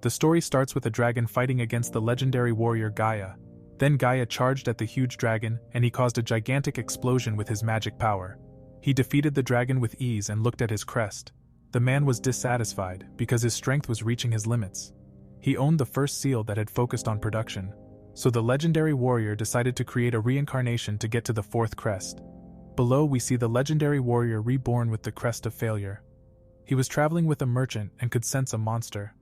The story starts with a dragon fighting against the legendary warrior Gaia. Then Gaia charged at the huge dragon and he caused a gigantic explosion with his magic power. He defeated the dragon with ease and looked at his crest. The man was dissatisfied because his strength was reaching his limits. He owned the first seal that had focused on production. So the legendary warrior decided to create a reincarnation to get to the fourth crest. Below we see the legendary warrior reborn with the crest of failure. He was traveling with a merchant and could sense a monster.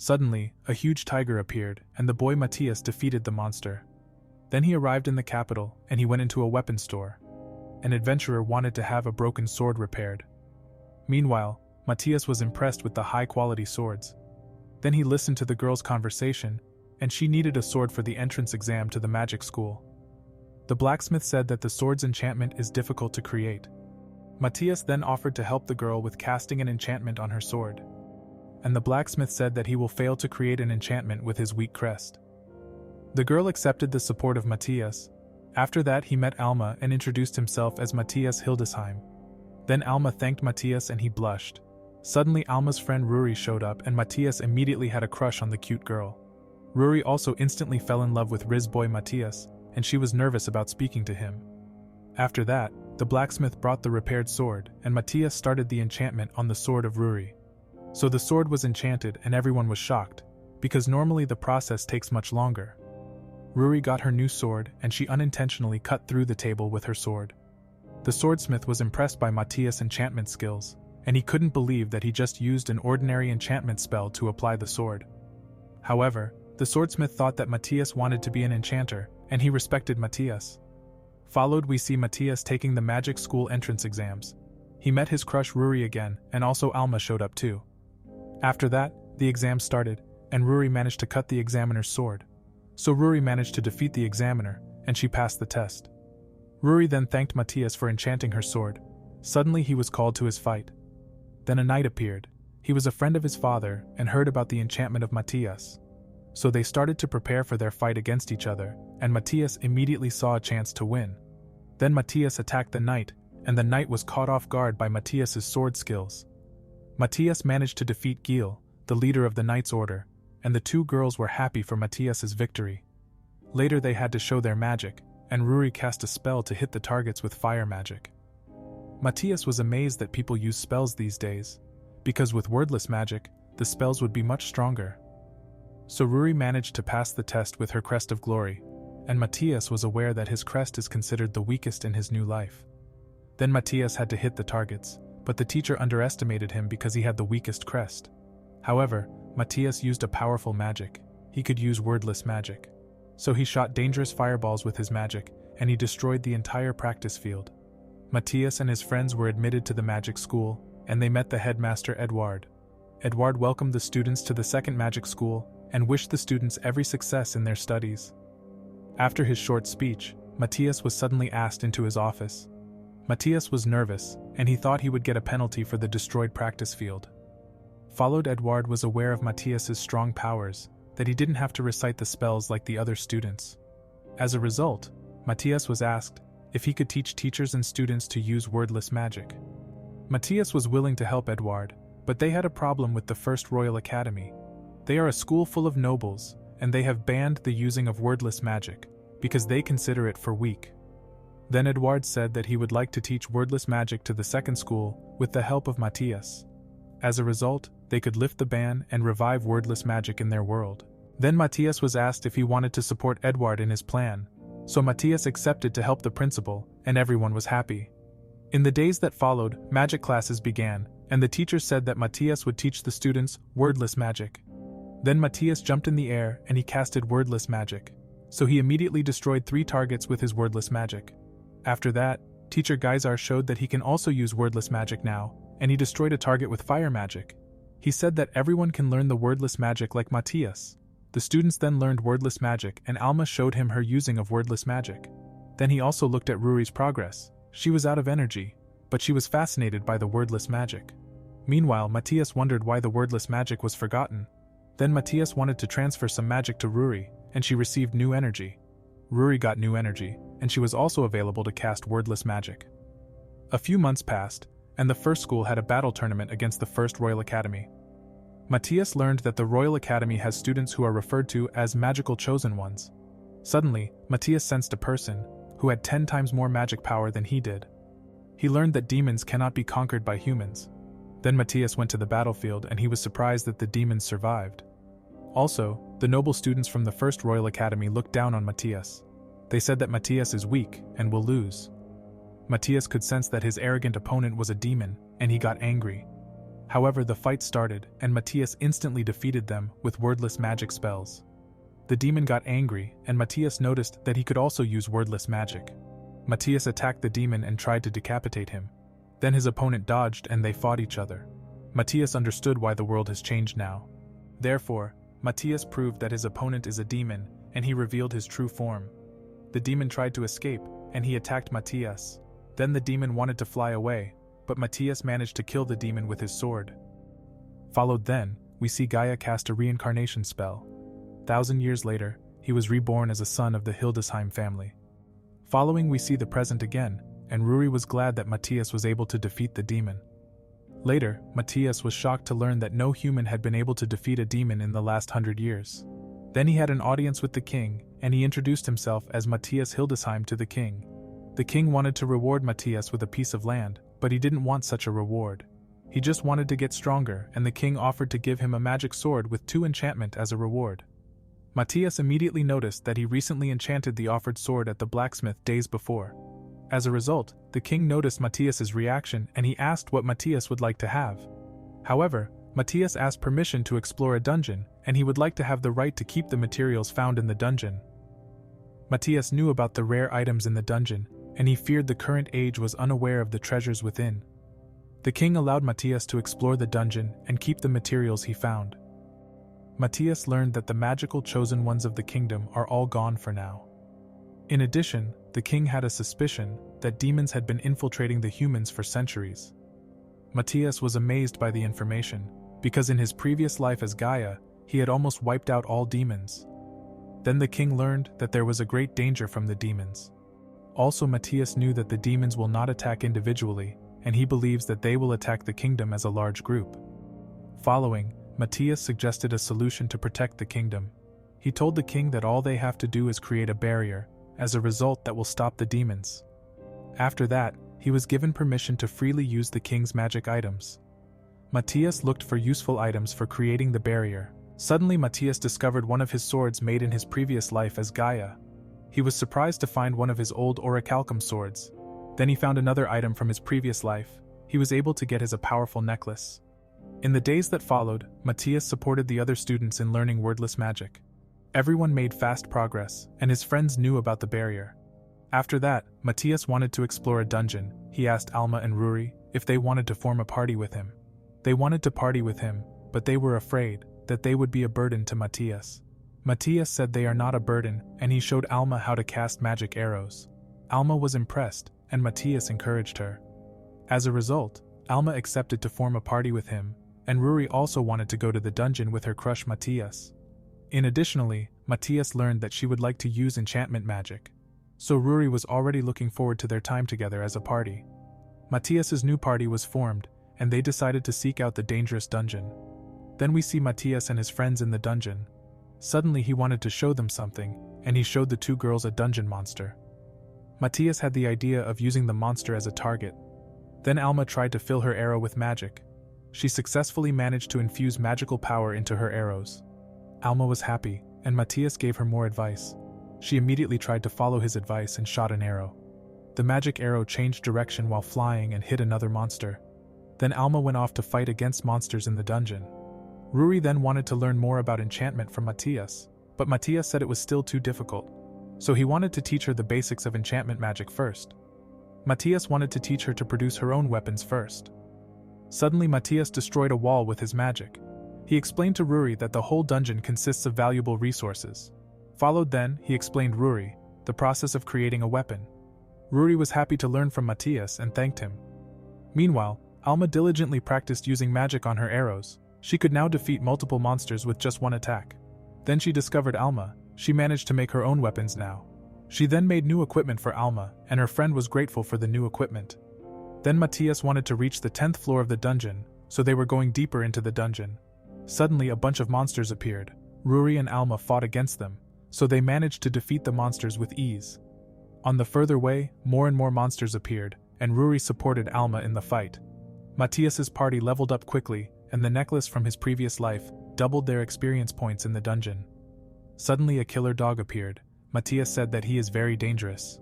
Suddenly, a huge tiger appeared and the boy Matthias defeated the monster. Then he arrived in the capital and he went into a weapon store. An adventurer wanted to have a broken sword repaired. Meanwhile, Matthias was impressed with the high-quality swords. Then he listened to the girl's conversation, and she needed a sword for the entrance exam to the magic school. The blacksmith said that the sword's enchantment is difficult to create. Matthias then offered to help the girl with casting an enchantment on her sword. And the blacksmith said that he will fail to create an enchantment with his weak crest. The girl accepted the support of Matthias. After that he met Alma and introduced himself as Matthias Hildesheim. Then Alma thanked Matthias and he blushed. Suddenly Alma's friend Ruri showed up and Matthias immediately had a crush on the cute girl. Ruri also instantly fell in love with Riz boy Matthias, and she was nervous about speaking to him. After that, the blacksmith brought the repaired sword and Matthias started the enchantment on the sword of Ruri. So the sword was enchanted and everyone was shocked, because normally the process takes much longer. Ruri got her new sword and she unintentionally cut through the table with her sword. The swordsmith was impressed by Matthias' enchantment skills, and he couldn't believe that he just used an ordinary enchantment spell to apply the sword. However, the swordsmith thought that Matthias wanted to be an enchanter, and he respected Matthias. Followed we see Matthias taking the magic school entrance exams. He met his crush Ruri again, and also Alma showed up too. After that, the exam started, and Ruri managed to cut the examiner's sword. So Ruri managed to defeat the examiner, and she passed the test. Ruri then thanked Matthias for enchanting her sword. Suddenly he was called to his fight. Then a knight appeared. He was a friend of his father and heard about the enchantment of Matthias. So they started to prepare for their fight against each other, and Matthias immediately saw a chance to win. Then Matthias attacked the knight, and the knight was caught off guard by Matthias' sword skills. Matthias managed to defeat Gil, the leader of the knight's order, and the two girls were happy for Matthias' victory. Later they had to show their magic, and Ruri cast a spell to hit the targets with fire magic. Matthias was amazed that people use spells these days, because with wordless magic, the spells would be much stronger. So Ruri managed to pass the test with her crest of glory, and Matthias was aware that his crest is considered the weakest in his new life. Then Matthias had to hit the targets, but the teacher underestimated him because he had the weakest crest. However, Matthias used a powerful magic. He could use wordless magic. So he shot dangerous fireballs with his magic, and he destroyed the entire practice field. Matthias and his friends were admitted to the magic school, and they met the headmaster Edward. Edward welcomed the students to the second magic school, and wished the students every success in their studies. After his short speech, Matthias was suddenly asked into his office. Matthias was nervous, and he thought he would get a penalty for the destroyed practice field. Followed Edward was aware of Matthias' strong powers, that he didn't have to recite the spells like the other students. As a result, Matthias was asked if he could teach teachers and students to use wordless magic. Matthias was willing to help Edward, but they had a problem with the First Royal Academy. They are a school full of nobles, and they have banned the using of wordless magic, because they consider it for weak. Then Edward said that he would like to teach wordless magic to the second school with the help of Matthias. As a result, they could lift the ban and revive wordless magic in their world. Then Matthias was asked if he wanted to support Edward in his plan, so Matthias accepted to help the principal, and everyone was happy. In the days that followed, magic classes began, and the teacher said that Matthias would teach the students wordless magic. Then Matthias jumped in the air and he casted wordless magic, so he immediately destroyed 3 targets with his wordless magic. After that, Teacher Geysar showed that he can also use wordless magic now, and he destroyed a target with fire magic. He said that everyone can learn the wordless magic like Matthias. The students then learned wordless magic and Alma showed him her using of wordless magic. Then he also looked at Ruri's progress. She was out of energy, but she was fascinated by the wordless magic. Meanwhile, Matthias wondered why the wordless magic was forgotten. Then Matthias wanted to transfer some magic to Ruri, and she received new energy. Ruri got new energy, and she was also available to cast wordless magic. A few months passed, and the first school had a battle tournament against the First Royal Academy. Matthias learned that the Royal Academy has students who are referred to as magical chosen ones. Suddenly, Matthias sensed a person who had 10 times more magic power than he did. He learned that demons cannot be conquered by humans. Then Matthias went to the battlefield and he was surprised that the demons survived. Also, the noble students from the first Royal Academy looked down on Matthias. They said that Matthias is weak and will lose. Matthias could sense that his arrogant opponent was a demon, and he got angry. However, the fight started, and Matthias instantly defeated them with wordless magic spells. The demon got angry, and Matthias noticed that he could also use wordless magic. Matthias attacked the demon and tried to decapitate him. Then his opponent dodged and they fought each other. Matthias understood why the world has changed now. Therefore, Matthias proved that his opponent is a demon, and he revealed his true form. The demon tried to escape, and he attacked Matthias. Then the demon wanted to fly away, but Matthias managed to kill the demon with his sword. Followed then, we see Gaia cast a reincarnation spell. 1,000 years later, he was reborn as a son of the Hildesheim family. Following, we see the present again, and Ruri was glad that Matthias was able to defeat the demon. Later, Matthias was shocked to learn that no human had been able to defeat a demon in the last 100 years. Then he had an audience with the king, and he introduced himself as Matthias Hildesheim to the king. The king wanted to reward Matthias with a piece of land, but he didn't want such a reward. He just wanted to get stronger, and the king offered to give him a magic sword with 2 enchantment as a reward. Matthias immediately noticed that he recently enchanted the offered sword at the blacksmith days before. As a result, the king noticed Matthias's reaction and he asked what Matthias would like to have. However, Matthias asked permission to explore a dungeon, and he would like to have the right to keep the materials found in the dungeon. Matthias knew about the rare items in the dungeon, and he feared the current age was unaware of the treasures within. The king allowed Matthias to explore the dungeon and keep the materials he found. Matthias learned that the magical chosen ones of the kingdom are all gone for now. In addition, the king had a suspicion that demons had been infiltrating the humans for centuries. Matthias was amazed by the information, because in his previous life as Gaia, he had almost wiped out all demons. Then the king learned that there was a great danger from the demons. Also, Matthias knew that the demons will not attack individually, and he believes that they will attack the kingdom as a large group. Following, Matthias suggested a solution to protect the kingdom. He told the king that all they have to do is create a barrier, as a result that will stop the demons. After that, he was given permission to freely use the king's magic items. Matthias looked for useful items for creating the barrier. Suddenly, Matthias discovered one of his swords made in his previous life as Gaia. He was surprised to find one of his old orichalcum swords. Then he found another item from his previous life. He was able to get a powerful necklace. In the days that followed, Matthias supported the other students in learning wordless magic. Everyone made fast progress, and his friends knew about the barrier. After that, Matthias wanted to explore a dungeon. He asked Alma and Ruri if they wanted to form a party with him. They wanted to party with him, but they were afraid that they would be a burden to Matthias. Matthias said they are not a burden, and he showed Alma how to cast magic arrows. Alma was impressed, and Matthias encouraged her. As a result, Alma accepted to form a party with him, and Ruri also wanted to go to the dungeon with her crush Matthias. Additionally, Matthias learned that she would like to use enchantment magic. So Ruri was already looking forward to their time together as a party. Matthias's new party was formed, and they decided to seek out the dangerous dungeon. Then we see Matthias and his friends in the dungeon. Suddenly he wanted to show them something, and he showed the 2 girls a dungeon monster. Matthias had the idea of using the monster as a target. Then Alma tried to fill her arrow with magic. She successfully managed to infuse magical power into her arrows. Alma was happy, and Matthias gave her more advice. She immediately tried to follow his advice and shot an arrow. The magic arrow changed direction while flying and hit another monster. Then Alma went off to fight against monsters in the dungeon. Ruri then wanted to learn more about enchantment from Matthias, but Matthias said it was still too difficult. So he wanted to teach her the basics of enchantment magic first. Matthias wanted to teach her to produce her own weapons first. Suddenly Matthias destroyed a wall with his magic. He explained to Ruri that the whole dungeon consists of valuable resources. Followed then, he explained Ruri the process of creating a weapon. Ruri was happy to learn from Matthias and thanked him. Meanwhile, Alma diligently practiced using magic on her arrows. She could now defeat multiple monsters with just one attack. Then she discovered Alma. She managed to make her own weapons now. She then made new equipment for Alma, and her friend was grateful for the new equipment. Then Matthias wanted to reach the 10th floor of the dungeon, so they were going deeper into the dungeon. Suddenly a bunch of monsters appeared. Ruri and Alma fought against them, so they managed to defeat the monsters with ease. On the further way, more and more monsters appeared, and Ruri supported Alma in the fight. Matthias's party leveled up quickly, and the necklace from his previous life doubled their experience points in the dungeon. Suddenly a killer dog appeared. Matthias said that he is very dangerous.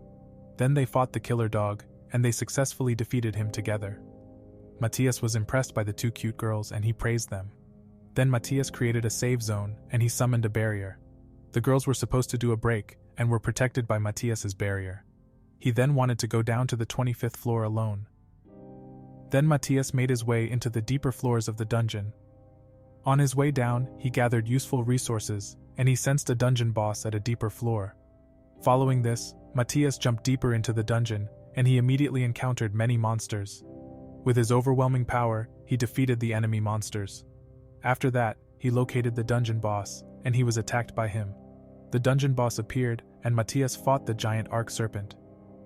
Then they fought the killer dog, and they successfully defeated him together. Matthias was impressed by the two cute girls and he praised them. Then Matthias created a save zone and he summoned a barrier. The girls were supposed to do a break and were protected by Matthias's barrier. He then wanted to go down to the 25th floor alone. Then Matthias made his way into the deeper floors of the dungeon. On his way down, he gathered useful resources, and he sensed a dungeon boss at a deeper floor. Following this, Matthias jumped deeper into the dungeon, and he immediately encountered many monsters. With his overwhelming power, he defeated the enemy monsters. After that, he located the dungeon boss, and he was attacked by him. The dungeon boss appeared, and Matthias fought the giant arc serpent.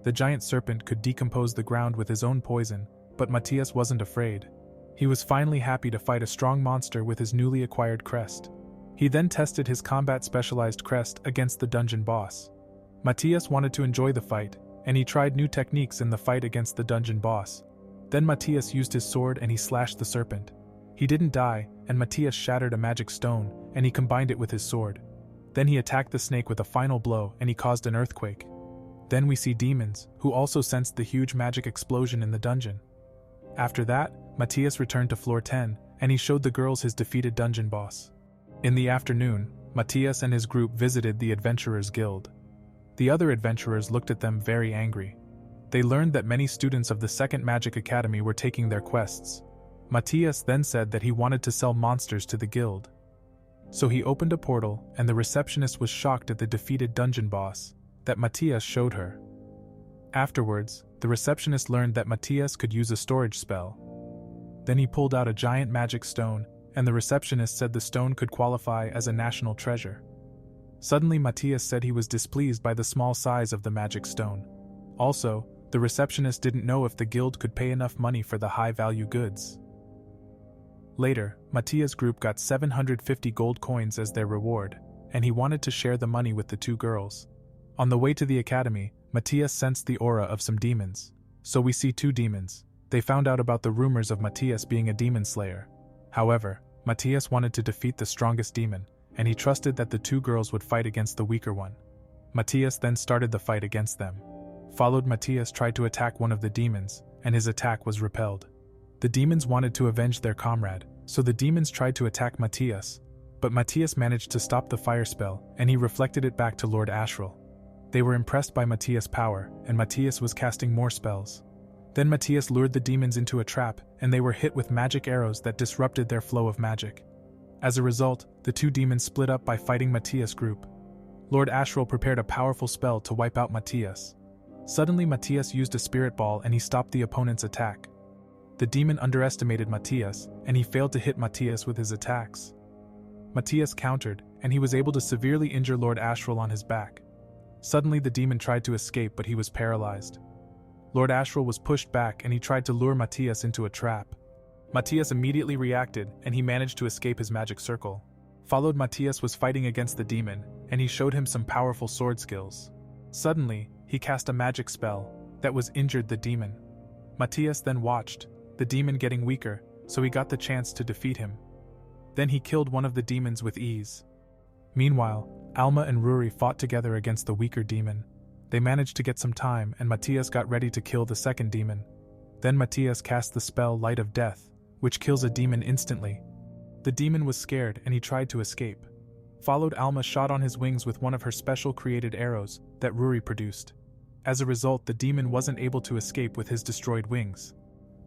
The giant serpent could decompose the ground with his own poison, but Matthias wasn't afraid. He was finally happy to fight a strong monster with his newly acquired Crest. He then tested his combat-specialized Crest against the dungeon boss. Matthias wanted to enjoy the fight, and he tried new techniques in the fight against the dungeon boss. Then Matthias used his sword and he slashed the serpent. He didn't die, and Matthias shattered a magic stone, and he combined it with his sword. Then he attacked the snake with a final blow and he caused an earthquake. Then we see demons, who also sensed the huge magic explosion in the dungeon. After that, Matthias returned to floor 10, and he showed the girls his defeated dungeon boss. In the afternoon, Matthias and his group visited the Adventurers Guild. The other adventurers looked at them very angry. They learned that many students of the Second Magic Academy were taking their quests. Matthias then said that he wanted to sell monsters to the guild. So he opened a portal, and the receptionist was shocked at the defeated dungeon boss that Matthias showed her. Afterwards, the receptionist learned that Matthias could use a storage spell. Then he pulled out a giant magic stone, and the receptionist said the stone could qualify as a national treasure. Suddenly Matthias said he was displeased by the small size of the magic stone. Also, the receptionist didn't know if the guild could pay enough money for the high-value goods. Later, Matthias' group got 750 gold coins as their reward, and he wanted to share the money with the two girls. On the way to the academy, Matthias sensed the aura of some demons. So we see two demons. They found out about the rumors of Matthias being a demon slayer. However, Matthias wanted to defeat the strongest demon, and he trusted that the two girls would fight against the weaker one. Matthias then started the fight against them. Followed, Matthias tried to attack one of the demons, and his attack was repelled. The demons wanted to avenge their comrade, so the demons tried to attack Matthias, but Matthias managed to stop the fire spell, and he reflected it back to Lord Asriel. They were impressed by Matthias' power, and Matthias was casting more spells. Then Matthias lured the demons into a trap, and they were hit with magic arrows that disrupted their flow of magic. As a result, the two demons split up by fighting Matthias' group. Lord Asriel prepared a powerful spell to wipe out Matthias. Suddenly Matthias used a spirit ball and he stopped the opponent's attack. The demon underestimated Matthias, and he failed to hit Matthias with his attacks. Matthias countered, and he was able to severely injure Lord Asriel on his back. Suddenly the demon tried to escape, but he was paralyzed. Lord Asriel was pushed back and he tried to lure Matthias into a trap. Matthias immediately reacted and he managed to escape his magic circle. Followed, Matthias was fighting against the demon, and he showed him some powerful sword skills. Suddenly, he cast a magic spell that was injured the demon. Matthias then watched the demon getting weaker, so he got the chance to defeat him. Then he killed one of the demons with ease. Meanwhile, Alma and Ruri fought together against the weaker demon. They managed to get some time, and Matthias got ready to kill the second demon. Then Matthias cast the spell Light of Death, which kills a demon instantly. The demon was scared and he tried to escape. Followed, Alma shot on his wings with one of her special created arrows that Ruri produced. As a result, the demon wasn't able to escape with his destroyed wings.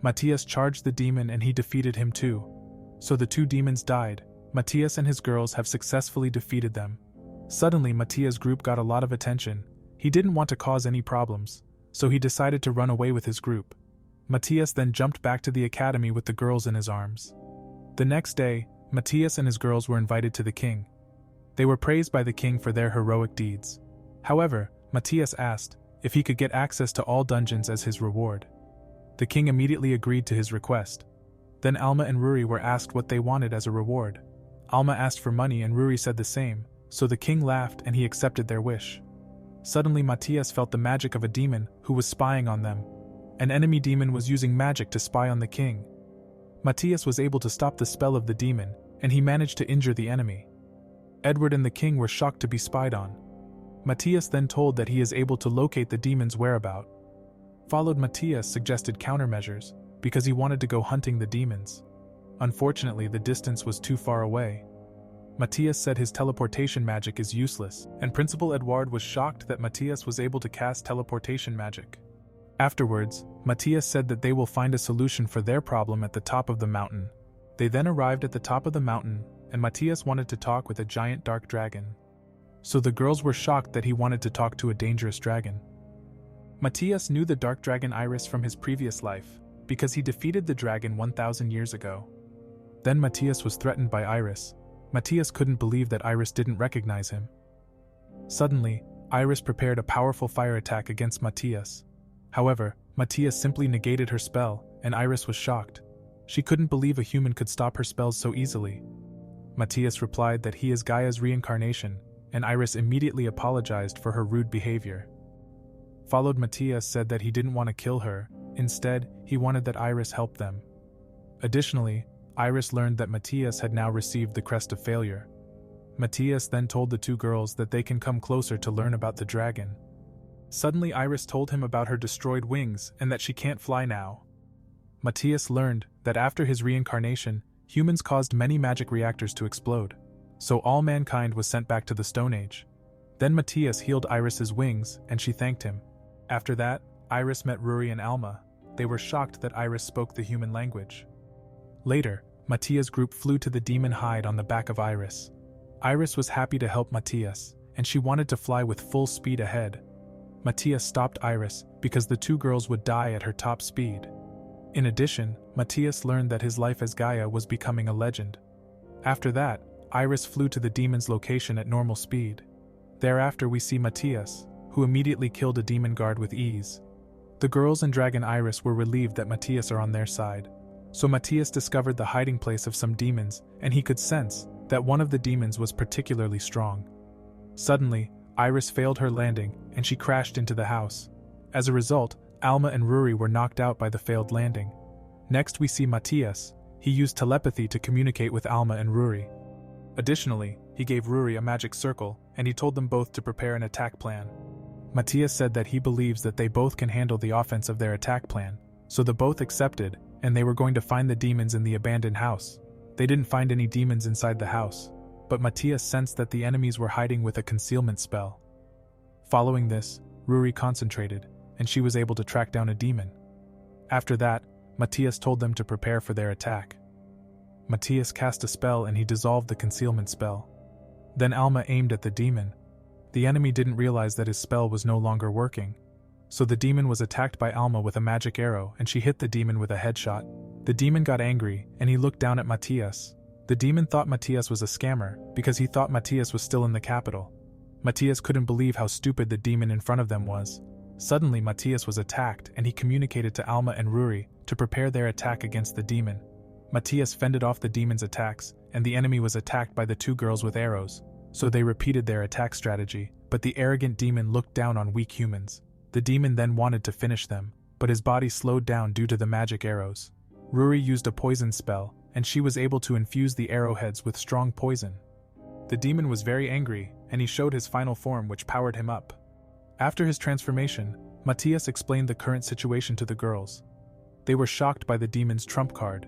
Matthias charged the demon and he defeated him too. So the two demons died. Matthias and his girls have successfully defeated them. Suddenly, Matthias' group got a lot of attention. He didn't want to cause any problems, so he decided to run away with his group. Matthias then jumped back to the academy with the girls in his arms. The next day, Matthias and his girls were invited to the king. They were praised by the king for their heroic deeds. However, Matthias asked if he could get access to all dungeons as his reward. The king immediately agreed to his request. Then Alma and Ruri were asked what they wanted as a reward. Alma asked for money and Ruri said the same, so the king laughed and he accepted their wish. Suddenly Matthias felt the magic of a demon who was spying on them. An enemy demon was using magic to spy on the king. Matthias was able to stop the spell of the demon, and he managed to injure the enemy. Edward and the king were shocked to be spied on. Matthias then told that he is able to locate the demon's whereabouts. Matthias suggested countermeasures, because he wanted to go hunting the demons. Unfortunately, the distance was too far away. Matthias said his teleportation magic is useless, and Principal Edward was shocked that Matthias was able to cast teleportation magic. Afterwards, Matthias said that they will find a solution for their problem at the top of the mountain. They then arrived at the top of the mountain, and Matthias wanted to talk with a giant dark dragon. So the girls were shocked that he wanted to talk to a dangerous dragon. Matthias knew the dark dragon Iris from his previous life, because he defeated the dragon 1,000 years ago. Then Matthias was threatened by Iris. Matthias couldn't believe that Iris didn't recognize him. Suddenly, Iris prepared a powerful fire attack against Matthias. However, Matthias simply negated her spell, and Iris was shocked. She couldn't believe a human could stop her spells so easily. Matthias replied that he is Gaia's reincarnation, and Iris immediately apologized for her rude behavior. Matthias said that he didn't want to kill her, instead, he wanted that Iris help them. Additionally, Iris learned that Matthias had now received the Crest of Failure. Matthias then told the two girls that they can come closer to learn about the dragon. Suddenly Iris told him about her destroyed wings and that she can't fly now. Matthias learned that after his reincarnation, humans caused many magic reactors to explode, so all mankind was sent back to the Stone Age. Then Matthias healed Iris's wings and she thanked him. After that, Iris met Ruri and Alma. They were shocked that Iris spoke the human language. Later, Matthias' group flew to the demon hide on the back of Iris. Iris was happy to help Matthias, and she wanted to fly with full speed ahead. Matthias stopped Iris because the two girls would die at her top speed. In addition, Matthias learned that his life as Gaia was becoming a legend. After that, Iris flew to the demon's location at normal speed. Thereafter we see Matthias, who immediately killed a demon guard with ease. The girls and Dragon Iris were relieved that Matthias are on their side. So Matthias discovered the hiding place of some demons, and he could sense that one of the demons was particularly strong. Suddenly, Iris failed her landing, and she crashed into the house. As a result, Alma and Ruri were knocked out by the failed landing. Next we see Matthias. He used telepathy to communicate with Alma and Ruri. Additionally, he gave Ruri a magic circle, and he told them both to prepare an attack plan. Matthias said that he believes that they both can handle the offense of their attack plan, so the both accepted, and they were going to find the demons in the abandoned house. They didn't find any demons inside the house, but Matthias sensed that the enemies were hiding with a concealment spell. Following this, Ruri concentrated, and she was able to track down a demon. After that, Matthias told them to prepare for their attack. Matthias cast a spell and he dissolved the concealment spell. Then Alma aimed at the demon. The enemy didn't realize that his spell was no longer working. So the demon was attacked by Alma with a magic arrow and she hit the demon with a headshot. The demon got angry and he looked down at Matthias. The demon thought Matthias was a scammer because he thought Matthias was still in the capital. Matthias couldn't believe how stupid the demon in front of them was. Suddenly Matthias was attacked and he communicated to Alma and Ruri to prepare their attack against the demon. Matthias fended off the demon's attacks and the enemy was attacked by the two girls with arrows. So they repeated their attack strategy, but the arrogant demon looked down on weak humans. The demon then wanted to finish them, but his body slowed down due to the magic arrows. Ruri used a poison spell, and she was able to infuse the arrowheads with strong poison. The demon was very angry, and he showed his final form which powered him up. After his transformation, Matthias explained the current situation to the girls. They were shocked by the demon's trump card.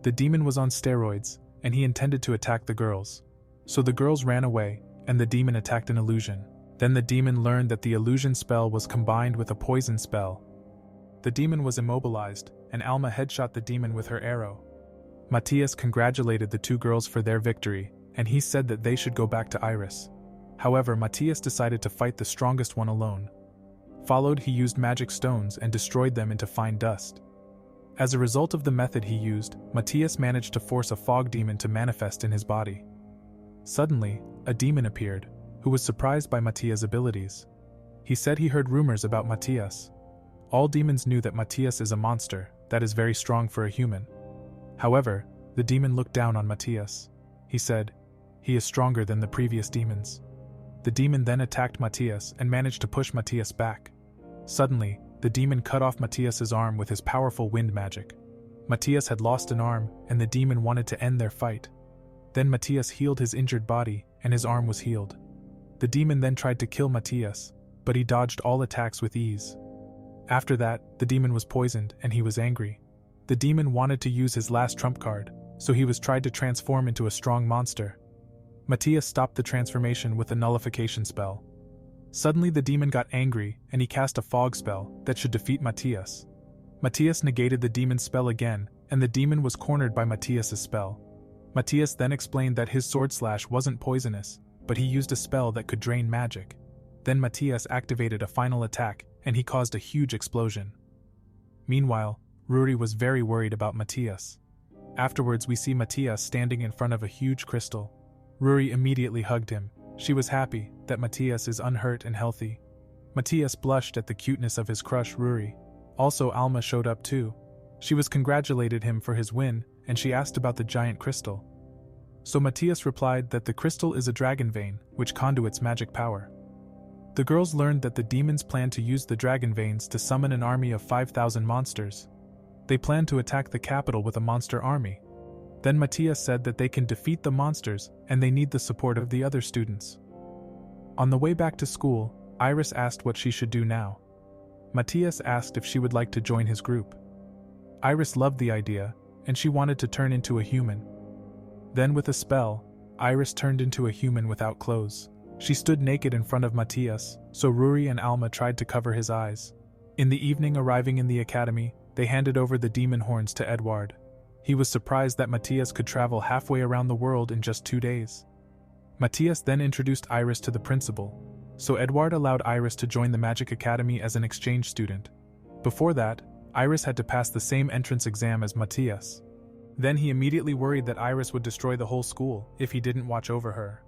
The demon was on steroids, and he intended to attack the girls. So the girls ran away, and the demon attacked an illusion. Then the demon learned that the illusion spell was combined with a poison spell. The demon was immobilized, and Alma headshot the demon with her arrow. Matthias congratulated the two girls for their victory, and he said that they should go back to Iris. However, Matthias decided to fight the strongest one alone. He used magic stones and destroyed them into fine dust. As a result of the method he used, Matthias managed to force a fog demon to manifest in his body. Suddenly, a demon appeared, who was surprised by Matthias' abilities. He said he heard rumors about Matthias. All demons knew that Matthias is a monster that is very strong for a human. However, the demon looked down on Matthias. he said. He is stronger than the previous demons. The demon then attacked Matthias and managed to push Matthias back. Suddenly, the demon cut off Matthias's arm with his powerful wind magic. Matthias had lost an arm, and the demon wanted to end their fight. Then Matthias healed his injured body, and his arm was healed. The demon then tried to kill Matthias, but he dodged all attacks with ease. After that, the demon was poisoned, and he was angry. The demon wanted to use his last trump card, so he was tried to transform into a strong monster. Matthias stopped the transformation with a nullification spell. Suddenly the demon got angry, and he cast a fog spell that should defeat Matthias. Matthias negated the demon's spell again, and the demon was cornered by Matthias's spell. Matthias then explained that his sword slash wasn't poisonous, but he used a spell that could drain magic. Then Matthias activated a final attack, and he caused a huge explosion. Meanwhile, Ruri was very worried about Matthias. Afterwards we see Matthias standing in front of a huge crystal. Ruri immediately hugged him. She was happy that Matthias is unhurt and healthy. Matthias blushed at the cuteness of his crush Ruri. Also Alma showed up too. She was congratulated him for his win, and she asked about the giant crystal. So Matthias replied that the crystal is a dragon vein, which conduits magic power. The girls learned that the demons planned to use the dragon veins to summon an army of 5,000 monsters. They planned to attack the capital with a monster army. Then Matthias said that they can defeat the monsters, and they need the support of the other students. On the way back to school, Iris asked what she should do now. Matthias asked if she would like to join his group. Iris loved the idea, and she wanted to turn into a human. Then with a spell, Iris turned into a human without clothes. She stood naked in front of Matthias, so Ruri and Alma tried to cover his eyes. In the evening, arriving in the academy, they handed over the demon horns to Edward. He was surprised that Matthias could travel halfway around the world in just 2 days. Matthias then introduced Iris to the principal, so Edward allowed Iris to join the Magic Academy as an exchange student. Before that, Iris had to pass the same entrance exam as Matthias. Then he immediately worried that Iris would destroy the whole school if he didn't watch over her.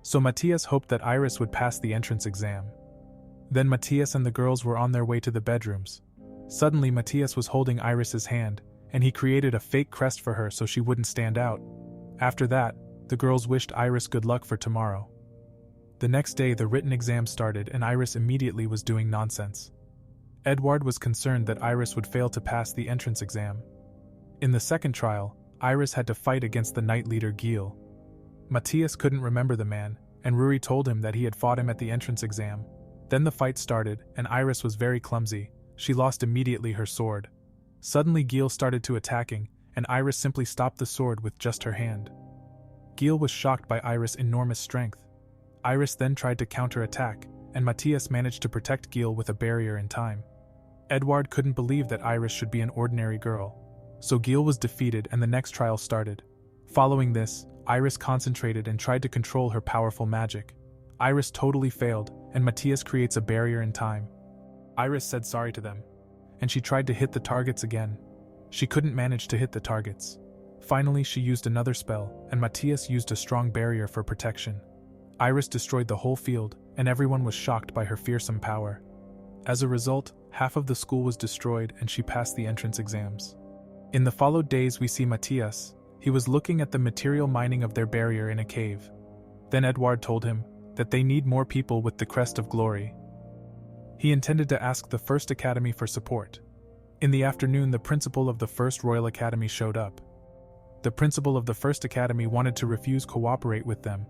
So Matthias hoped that Iris would pass the entrance exam. Then Matthias and the girls were on their way to the bedrooms. Suddenly Matthias was holding Iris's hand, and he created a fake crest for her so she wouldn't stand out. After that, the girls wished Iris good luck for tomorrow. The next day the written exam started and Iris immediately was doing nonsense. Edward was concerned that Iris would fail to pass the entrance exam. In the second trial, Iris had to fight against the knight leader Gil. Matthias couldn't remember the man, and Ruri told him that he had fought him at the entrance exam. Then the fight started, and Iris was very clumsy. She lost immediately her sword. Suddenly Gil started to attacking, and Iris simply stopped the sword with just her hand. Gil was shocked by Iris' enormous strength. Iris then tried to counterattack, and Matthias managed to protect Gil with a barrier in time. Edward couldn't believe that Iris should be an ordinary girl. So Gil was defeated and the next trial started. Following this, Iris concentrated and tried to control her powerful magic. Iris totally failed, and Matthias creates a barrier in time. Iris said sorry to them, and she tried to hit the targets again. She couldn't manage to hit the targets. Finally, she used another spell, and Matthias used a strong barrier for protection. Iris destroyed the whole field, and everyone was shocked by her fearsome power. As a result, half of the school was destroyed and she passed the entrance exams. In the followed days we see Matthias. He was looking at the material mining of their barrier in a cave. Then Edward told him that they need more people with the Crest of Glory. He intended to ask the First Academy for support. In the afternoon, the principal of the First Royal Academy showed up. The principal of the First Academy wanted to refuse cooperate with them.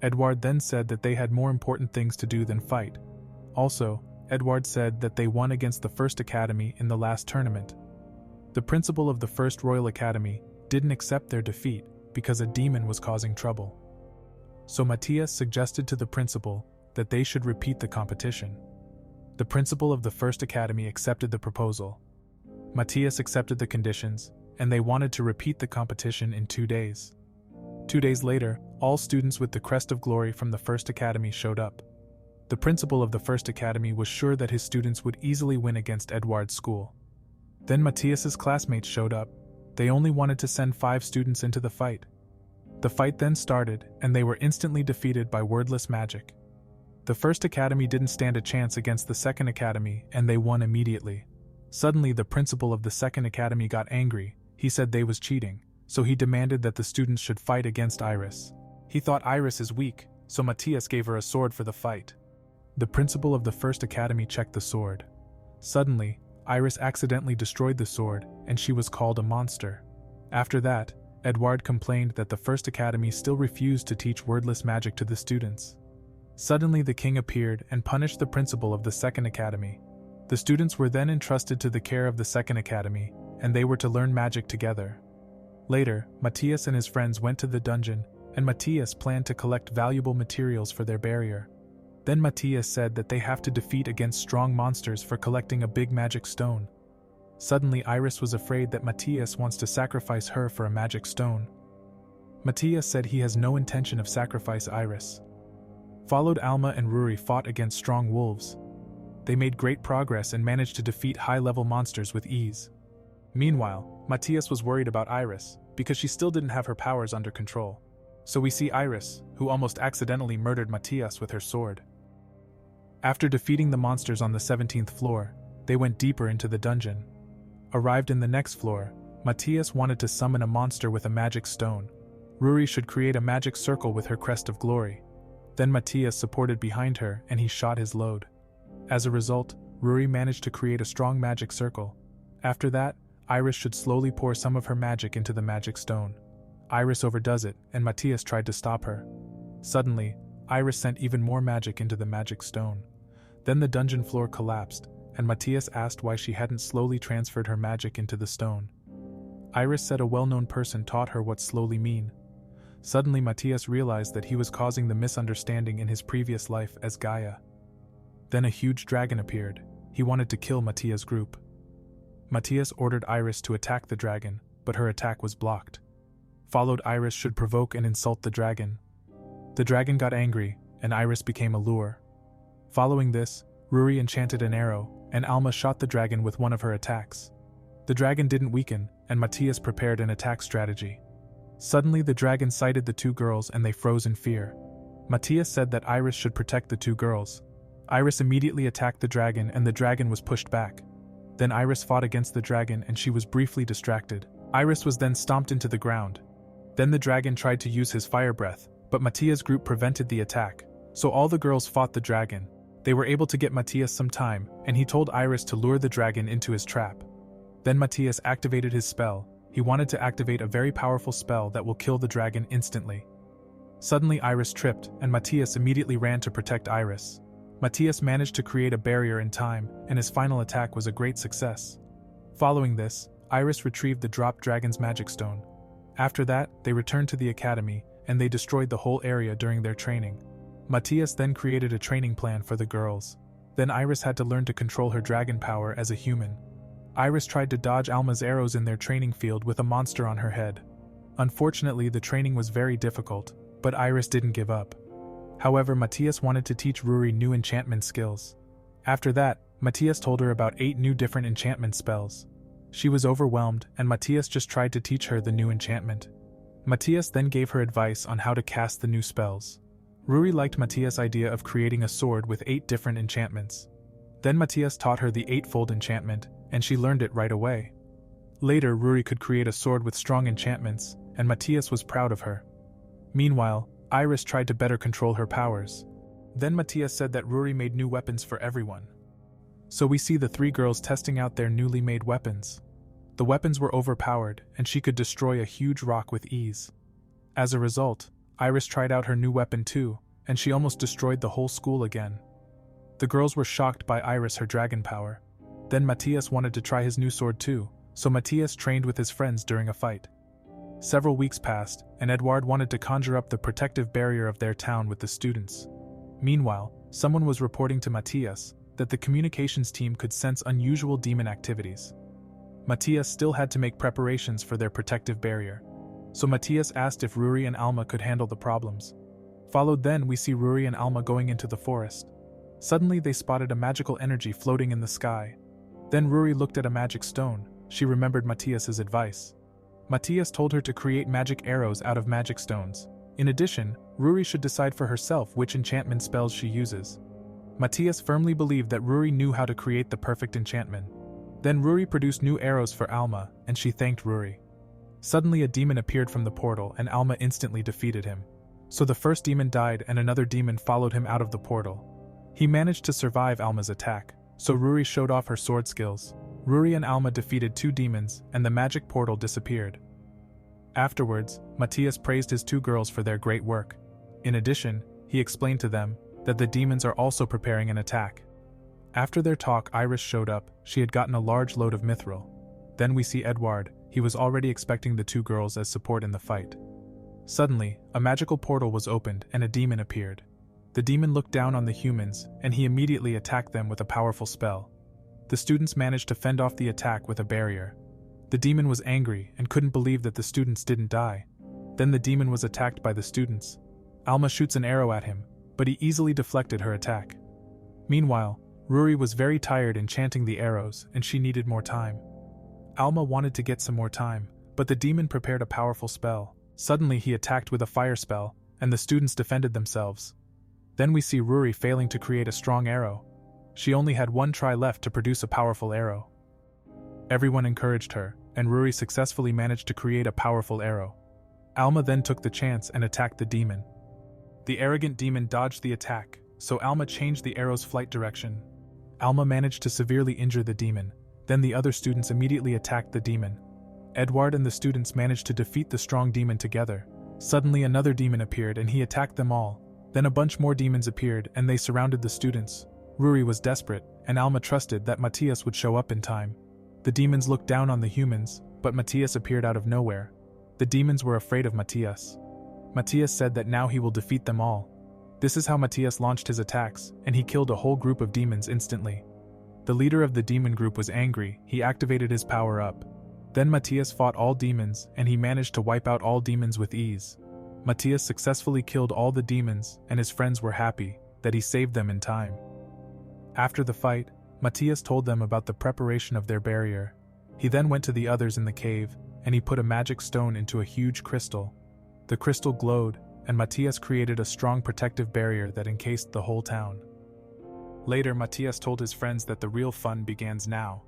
Edward then said that they had more important things to do than fight. Also, Edward said that they won against the First Academy in the last tournament. The principal of the First Royal Academy didn't accept their defeat because a demon was causing trouble. So Matthias suggested to the principal that they should repeat the competition. The principal of the First Academy accepted the proposal. Matthias accepted the conditions, and they wanted to repeat the competition in 2 days. 2 days later, all students with the Crest of Glory from the First Academy showed up. The principal of the First Academy was sure that his students would easily win against Edward's school. Then Matthias's classmates showed up. They only wanted to send 5 students into the fight. The fight then started, and they were instantly defeated by wordless magic. The First Academy didn't stand a chance against the Second Academy, and they won immediately. Suddenly, the principal of the Second Academy got angry. He said they was cheating, so he demanded that the students should fight against Iris. He thought Iris is weak, so Matthias gave her a sword for the fight. The principal of the first academy checked the sword. Suddenly, Iris accidentally destroyed the sword, and she was called a monster. After that, Edward complained that the first academy still refused to teach wordless magic to the students. Suddenly the king appeared and punished the principal of the second academy. The students were then entrusted to the care of the second academy, and they were to learn magic together. Later, Matthias and his friends went to the dungeon, and Matthias planned to collect valuable materials for their barrier. Then Matthias said that they have to defeat against strong monsters for collecting a big magic stone. Suddenly Iris was afraid that Matthias wants to sacrifice her for a magic stone. Matthias said he has no intention of sacrifice Iris. Followed Alma and Ruri fought against strong wolves. They made great progress and managed to defeat high-level monsters with ease. Meanwhile, Matthias was worried about Iris, because she still didn't have her powers under control. So we see Iris, who almost accidentally murdered Matthias with her sword. After defeating the monsters on the 17th floor, they went deeper into the dungeon. Arrived in the next floor, Matthias wanted to summon a monster with a magic stone. Ruri should create a magic circle with her crest of glory. Then Matthias supported behind her and he shot his load. As a result, Ruri managed to create a strong magic circle. After that, Iris should slowly pour some of her magic into the magic stone. Iris overdoes it, and Matthias tried to stop her. Suddenly, Iris sent even more magic into the magic stone. Then the dungeon floor collapsed, and Matthias asked why she hadn't slowly transferred her magic into the stone. Iris said a well-known person taught her what slowly mean. Suddenly Matthias realized that he was causing the misunderstanding in his previous life as Gaia. Then a huge dragon appeared. He wanted to kill Matthias' group. Matthias ordered Iris to attack the dragon, but her attack was blocked. Followed Iris should provoke and insult the dragon. The dragon got angry, and Iris became a lure. Following this, Ruri enchanted an arrow, and Alma shot the dragon with one of her attacks. The dragon didn't weaken, and Matthias prepared an attack strategy. Suddenly the dragon sighted the two girls and they froze in fear. Matthias said that Iris should protect the two girls. Iris immediately attacked the dragon and the dragon was pushed back. Then Iris fought against the dragon and she was briefly distracted. Iris was then stomped into the ground. Then the dragon tried to use his fire breath, but Matthias' group prevented the attack, so all the girls fought the dragon. They were able to get Matthias some time, and he told Iris to lure the dragon into his trap. Then Matthias activated his spell. He wanted to activate a very powerful spell that will kill the dragon instantly. Suddenly Iris tripped, and Matthias immediately ran to protect Iris. Matthias managed to create a barrier in time, and his final attack was a great success. Following this, Iris retrieved the dropped dragon's magic stone. After that, they returned to the academy, and they destroyed the whole area during their training. Matthias then created a training plan for the girls. Then Iris had to learn to control her dragon power as a human. Iris tried to dodge Alma's arrows in their training field with a monster on her head. Unfortunately, the training was very difficult, but Iris didn't give up. However, Matthias wanted to teach Ruri new enchantment skills. After that, Matthias told her about 8 new different enchantment spells. She was overwhelmed, and Matthias just tried to teach her the new enchantment. Matthias then gave her advice on how to cast the new spells. Ruri liked Matthias' idea of creating a sword with 8 different enchantments. Then Matthias taught her the 8-fold enchantment, and she learned it right away. Later, Ruri could create a sword with strong enchantments, and Matthias was proud of her. Meanwhile, Iris tried to better control her powers. Then Matthias said that Ruri made new weapons for everyone. So we see the 3 girls testing out their newly made weapons. The weapons were overpowered, and she could destroy a huge rock with ease. As a result, Iris tried out her new weapon too, and she almost destroyed the whole school again. The girls were shocked by Iris' her dragon power. Then Matthias wanted to try his new sword too, so Matthias trained with his friends during a fight. Several weeks passed, and Edward wanted to conjure up the protective barrier of their town with the students. Meanwhile, someone was reporting to Matthias that the communications team could sense unusual demon activities. Matthias still had to make preparations for their protective barrier. So Matthias asked if Ruri and Alma could handle the problems. Followed then we see Ruri and Alma going into the forest. Suddenly they spotted a magical energy floating in the sky. Then Ruri looked at a magic stone. She remembered Matthias's advice. Matthias told her to create magic arrows out of magic stones. In addition, Ruri should decide for herself which enchantment spells she uses. Matthias firmly believed that Ruri knew how to create the perfect enchantment. Then Ruri produced new arrows for Alma, and she thanked Ruri. Suddenly a demon appeared from the portal and Alma instantly defeated him. So the first demon died and another demon followed him out of the portal. He managed to survive Alma's attack, so Ruri showed off her sword skills. Ruri and Alma defeated 2 demons and the magic portal disappeared. Afterwards, Matthias praised his 2 girls for their great work. In addition, he explained to them that the demons are also preparing an attack. After their talk, Iris showed up. She had gotten a large load of mithril. Then we see Edward. He was already expecting the 2 girls as support in the fight. Suddenly, a magical portal was opened and a demon appeared. The demon looked down on the humans and he immediately attacked them with a powerful spell. The students managed to fend off the attack with a barrier. The demon was angry and couldn't believe that the students didn't die. Then the demon was attacked by the students. Alma shoots an arrow at him, but he easily deflected her attack. Meanwhile, Ruri was very tired enchanting the arrows and she needed more time. Alma wanted to get some more time, but the demon prepared a powerful spell. Suddenly he attacked with a fire spell, and the students defended themselves. Then we see Ruri failing to create a strong arrow. She only had 1 try left to produce a powerful arrow. Everyone encouraged her, and Ruri successfully managed to create a powerful arrow. Alma then took the chance and attacked the demon. The arrogant demon dodged the attack, so Alma changed the arrow's flight direction. Alma managed to severely injure the demon. Then the other students immediately attacked the demon. Edward and the students managed to defeat the strong demon together. Suddenly another demon appeared and he attacked them all. Then a bunch more demons appeared and they surrounded the students. Ruri was desperate, and Alma trusted that Matthias would show up in time. The demons looked down on the humans, but Matthias appeared out of nowhere. The demons were afraid of Matthias. Matthias said that now he will defeat them all. This is how Matthias launched his attacks, and he killed a whole group of demons instantly. The leader of the demon group was angry. He activated his power up. Then Matthias fought all demons and he managed to wipe out all demons with ease. Matthias successfully killed all the demons and his friends were happy that he saved them in time. After the fight, Matthias told them about the preparation of their barrier. He then went to the others in the cave and he put a magic stone into a huge crystal. The crystal glowed and Matthias created a strong protective barrier that encased the whole town. Later, Matthias told his friends that the real fun begins now.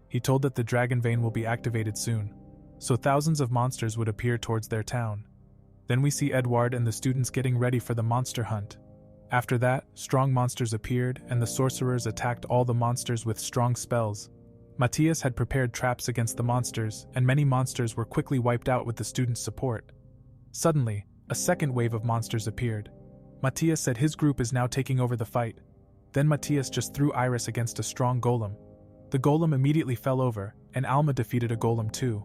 He told that the dragon vein will be activated soon, so thousands of monsters would appear towards their town. Then we see Edward and the students getting ready for the monster hunt. After that, strong monsters appeared and the sorcerers attacked all the monsters with strong spells. Matthias had prepared traps against the monsters and many monsters were quickly wiped out with the students' support. Suddenly, a second wave of monsters appeared. Matthias said his group is now taking over the fight. Then Matthias just threw Iris against a strong golem. The golem immediately fell over, and Alma defeated a golem too.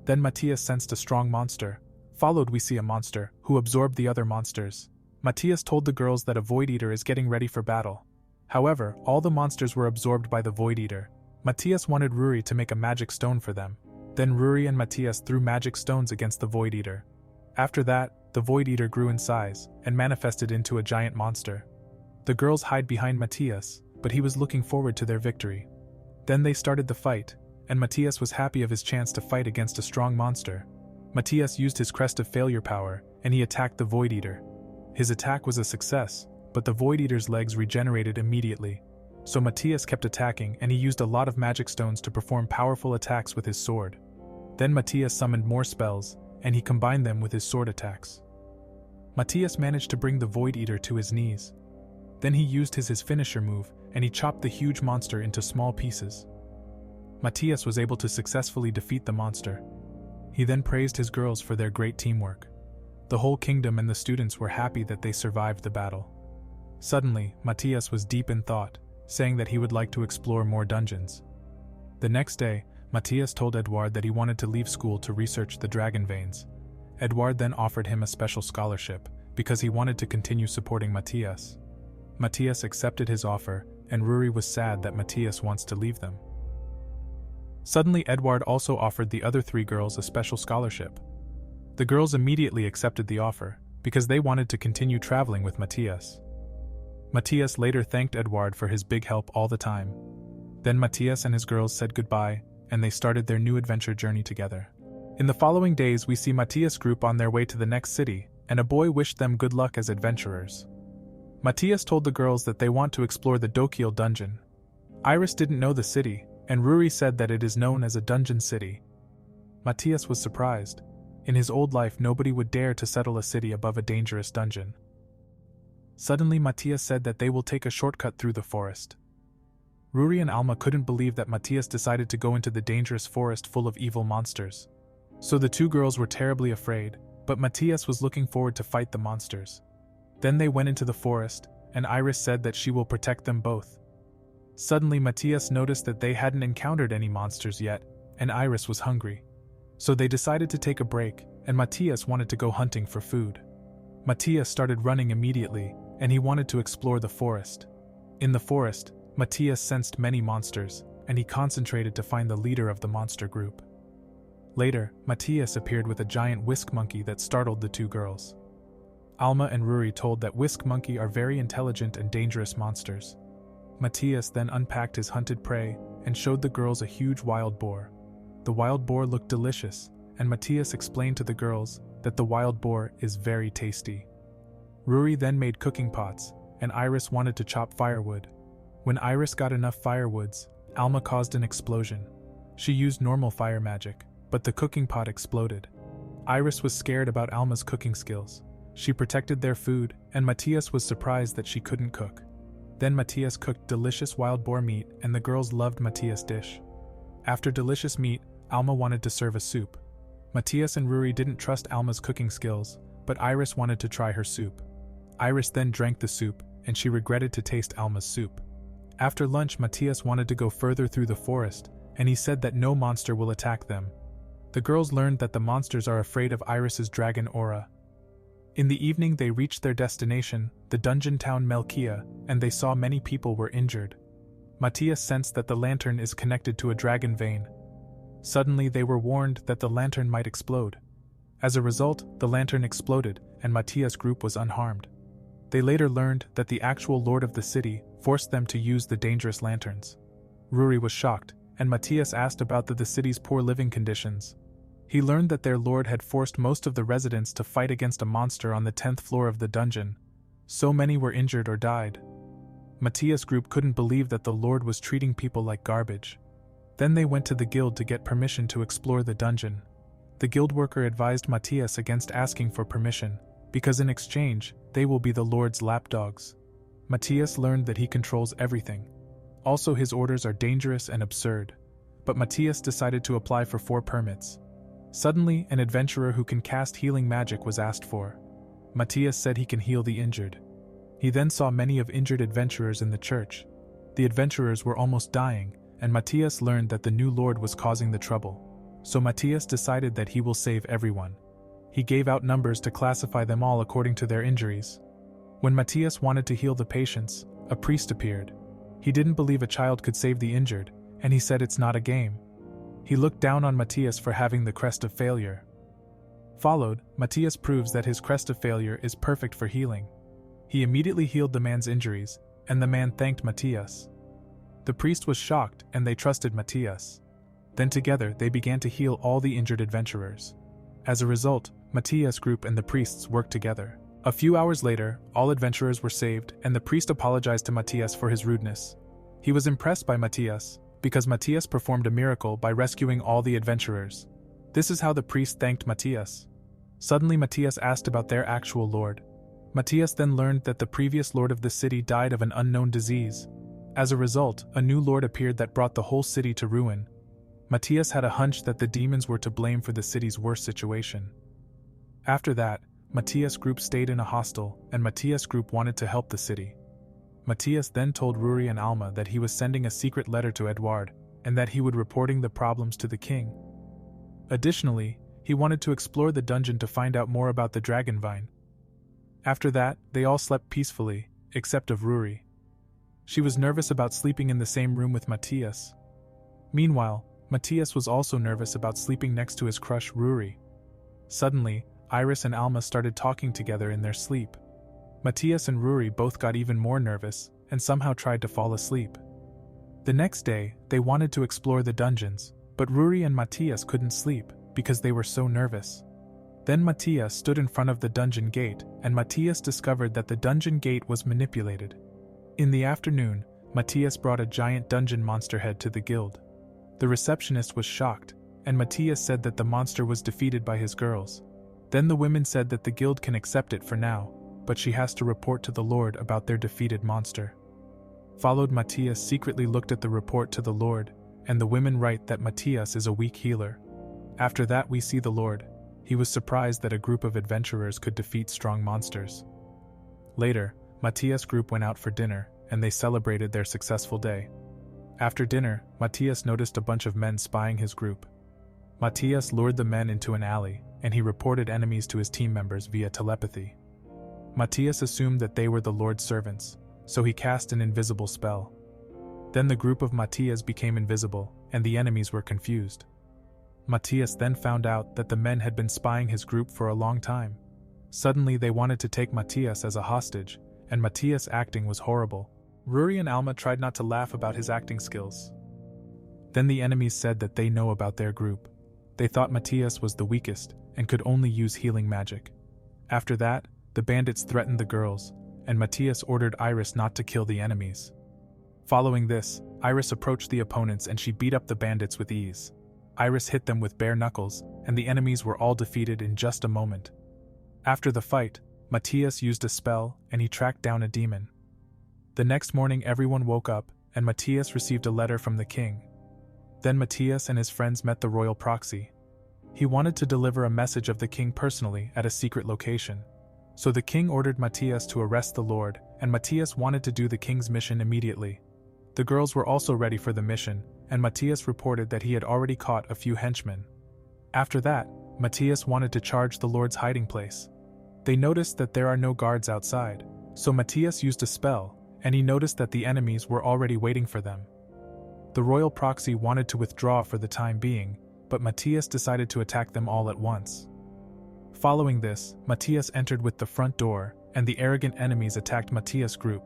Then Matthias sensed a strong monster. Followed we see a monster, who absorbed the other monsters. Matthias told the girls that a Void Eater is getting ready for battle. However, all the monsters were absorbed by the Void Eater. Matthias wanted Ruri to make a magic stone for them. Then Ruri and Matthias threw magic stones against the Void Eater. After that, the Void Eater grew in size, and manifested into a giant monster. The girls hid behind Matthias, but he was looking forward to their victory. Then they started the fight, and Matthias was happy of his chance to fight against a strong monster. Matthias used his Crest of Failure power, and he attacked the Void Eater. His attack was a success, but the Void Eater's legs regenerated immediately. So Matthias kept attacking and he used a lot of magic stones to perform powerful attacks with his sword. Then Matthias summoned more spells, and he combined them with his sword attacks. Matthias managed to bring the Void Eater to his knees. Then he used his finisher move, and he chopped the huge monster into small pieces. Matthias was able to successfully defeat the monster. He then praised his girls for their great teamwork. The whole kingdom and the students were happy that they survived the battle. Suddenly, Matthias was deep in thought, saying that he would like to explore more dungeons. The next day, Matthias told Edward that he wanted to leave school to research the dragon veins. Edward then offered him a special scholarship, because he wanted to continue supporting Matthias. Matthias accepted his offer, and Ruri was sad that Matthias wants to leave them. Suddenly, Edward also offered the other 3 girls a special scholarship. The girls immediately accepted the offer, because they wanted to continue traveling with Matthias. Matthias later thanked Edward for his big help all the time. Then Matthias and his girls said goodbye, and they started their new adventure journey together. In the following days, we see Matthias' group on their way to the next city, and a boy wished them good luck as adventurers. Matthias told the girls that they want to explore the Dokyo dungeon. Iris didn't know the city, and Ruri said that it is known as a dungeon city. Matthias was surprised. In his old life, nobody would dare to settle a city above a dangerous dungeon. Suddenly, Matthias said that they will take a shortcut through the forest. Ruri and Alma couldn't believe that Matthias decided to go into the dangerous forest full of evil monsters. So the two girls were terribly afraid, but Matthias was looking forward to fight the monsters. Then they went into the forest, and Iris said that she will protect them both. Suddenly, Matthias noticed that they hadn't encountered any monsters yet, and Iris was hungry. So they decided to take a break, and Matthias wanted to go hunting for food. Matthias started running immediately, and he wanted to explore the forest. In the forest, Matthias sensed many monsters, and he concentrated to find the leader of the monster group. Later, Matthias appeared with a giant whisk monkey that startled the two girls. Alma and Ruri told that whisk monkey are very intelligent and dangerous monsters. Matthias then unpacked his hunted prey and showed the girls a huge wild boar. The wild boar looked delicious, and Matthias explained to the girls that the wild boar is very tasty. Ruri then made cooking pots, and Iris wanted to chop firewood. When Iris got enough firewoods, Alma caused an explosion. She used normal fire magic, but the cooking pot exploded. Iris was scared about Alma's cooking skills. She protected their food, and Matthias was surprised that she couldn't cook. Then Matthias cooked delicious wild boar meat, and the girls loved Matthias' dish. After delicious meat, Alma wanted to serve a soup. Matthias and Ruri didn't trust Alma's cooking skills, but Iris wanted to try her soup. Iris then drank the soup, and she regretted to taste Alma's soup. After lunch, Matthias wanted to go further through the forest, and he said that no monster will attack them. The girls learned that the monsters are afraid of Iris's dragon aura. In the evening, they reached their destination, the dungeon town Melkia, and they saw many people were injured. Matthias sensed that the lantern is connected to a dragon vein. Suddenly, they were warned that the lantern might explode. As a result, the lantern exploded, and Matthias' group was unharmed. They later learned that the actual lord of the city forced them to use the dangerous lanterns. Ruri was shocked, and Matthias asked about the city's poor living conditions. He learned that their lord had forced most of the residents to fight against a monster on the 10th floor of the dungeon. So many were injured or died. Matthias' group couldn't believe that the lord was treating people like garbage. Then they went to the guild to get permission to explore the dungeon. The guild worker advised Matthias against asking for permission, because in exchange, they will be the lord's lapdogs. Matthias learned that he controls everything. Also, his orders are dangerous and absurd. But Matthias decided to apply for 4 permits. Suddenly, an adventurer who can cast healing magic was asked for. Matthias said he can heal the injured. He then saw many of injured adventurers in the church. The adventurers were almost dying, and Matthias learned that the new lord was causing the trouble. So Matthias decided that he will save everyone. He gave out numbers to classify them all according to their injuries. When Matthias wanted to heal the patients, a priest appeared. He didn't believe a child could save the injured, and he said it's not a game. He looked down on Matthias for having the crest of failure. Followed, Matthias proves that his crest of failure is perfect for healing. He immediately healed the man's injuries, and the man thanked Matthias. The priest was shocked, and they trusted Matthias. Then together they began to heal all the injured adventurers. As a result, Matthias' group and the priests worked together. A few hours later, all adventurers were saved, and the priest apologized to Matthias for his rudeness. He was impressed by Matthias, because Matthias performed a miracle by rescuing all the adventurers. This is how the priest thanked Matthias. Suddenly Matthias asked about their actual lord. Matthias then learned that the previous lord of the city died of an unknown disease. As a result, a new lord appeared that brought the whole city to ruin. Matthias had a hunch that the demons were to blame for the city's worst situation. After that, Matthias' group stayed in a hostel, and Matthias' group wanted to help the city. Matthias then told Ruri and Alma that he was sending a secret letter to Edouard, and that he would reporting the problems to the king. Additionally, he wanted to explore the dungeon to find out more about the dragon vine. After that, they all slept peacefully, except of Ruri. She was nervous about sleeping in the same room with Matthias. Meanwhile, Matthias was also nervous about sleeping next to his crush Ruri. Suddenly, Iris and Alma started talking together in their sleep. Matthias and Ruri both got even more nervous, and somehow tried to fall asleep. The next day, they wanted to explore the dungeons, but Ruri and Matthias couldn't sleep, because they were so nervous. Then Matthias stood in front of the dungeon gate, and Matthias discovered that the dungeon gate was manipulated. In the afternoon, Matthias brought a giant dungeon monster head to the guild. The receptionist was shocked, and Matthias said that the monster was defeated by his girls. Then the women said that the guild can accept it for now, but she has to report to the Lord about their defeated monster. Followed, Matthias secretly looked at the report to the Lord, and the women write that Matthias is a weak healer. After that we see the Lord. He was surprised that a group of adventurers could defeat strong monsters. Later, Matthias' group went out for dinner, and they celebrated their successful day. After dinner, Matthias noticed a bunch of men spying his group. Matthias lured the men into an alley, and he reported enemies to his team members via telepathy. Matthias assumed that they were the Lord's servants, so he cast an invisible spell. Then the group of Matthias became invisible, and the enemies were confused. Matthias then found out that the men had been spying his group for a long time. Suddenly they wanted to take Matthias as a hostage, and Matthias' acting was horrible. Ruri and Alma tried not to laugh about his acting skills. Then the enemies said that they know about their group. They thought Matthias was the weakest, and could only use healing magic. After that, the bandits threatened the girls, and Matthias ordered Iris not to kill the enemies. Following this, Iris approached the opponents and she beat up the bandits with ease. Iris hit them with bare knuckles, and the enemies were all defeated in just a moment. After the fight, Matthias used a spell, and he tracked down a demon. The next morning everyone woke up, and Matthias received a letter from the king. Then Matthias and his friends met the royal proxy. He wanted to deliver a message of the king personally at a secret location. So the king ordered Matthias to arrest the Lord, and Matthias wanted to do the king's mission immediately. The girls were also ready for the mission, and Matthias reported that he had already caught a few henchmen. After that, Matthias wanted to charge the Lord's hiding place. They noticed that there are no guards outside, so Matthias used a spell, and he noticed that the enemies were already waiting for them. The royal proxy wanted to withdraw for the time being, but Matthias decided to attack them all at once. Following this, Matthias entered with the front door, and the arrogant enemies attacked Matthias' group.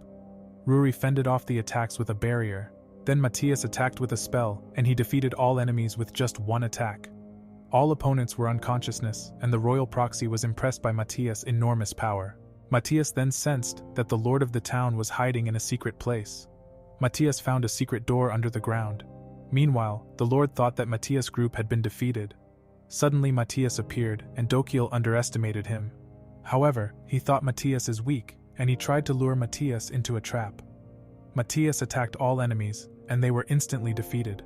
Ruri fended off the attacks with a barrier. Then Matthias attacked with a spell, and he defeated all enemies with just one attack. All opponents were unconsciousness, and the royal proxy was impressed by Matthias' enormous power. Matthias then sensed that the lord of the town was hiding in a secret place. Matthias found a secret door under the ground. Meanwhile, the lord thought that Matthias' group had been defeated. Suddenly Matthias appeared, and Dokiel underestimated him. However, he thought Matthias is weak, and he tried to lure Matthias into a trap. Matthias attacked all enemies, and they were instantly defeated.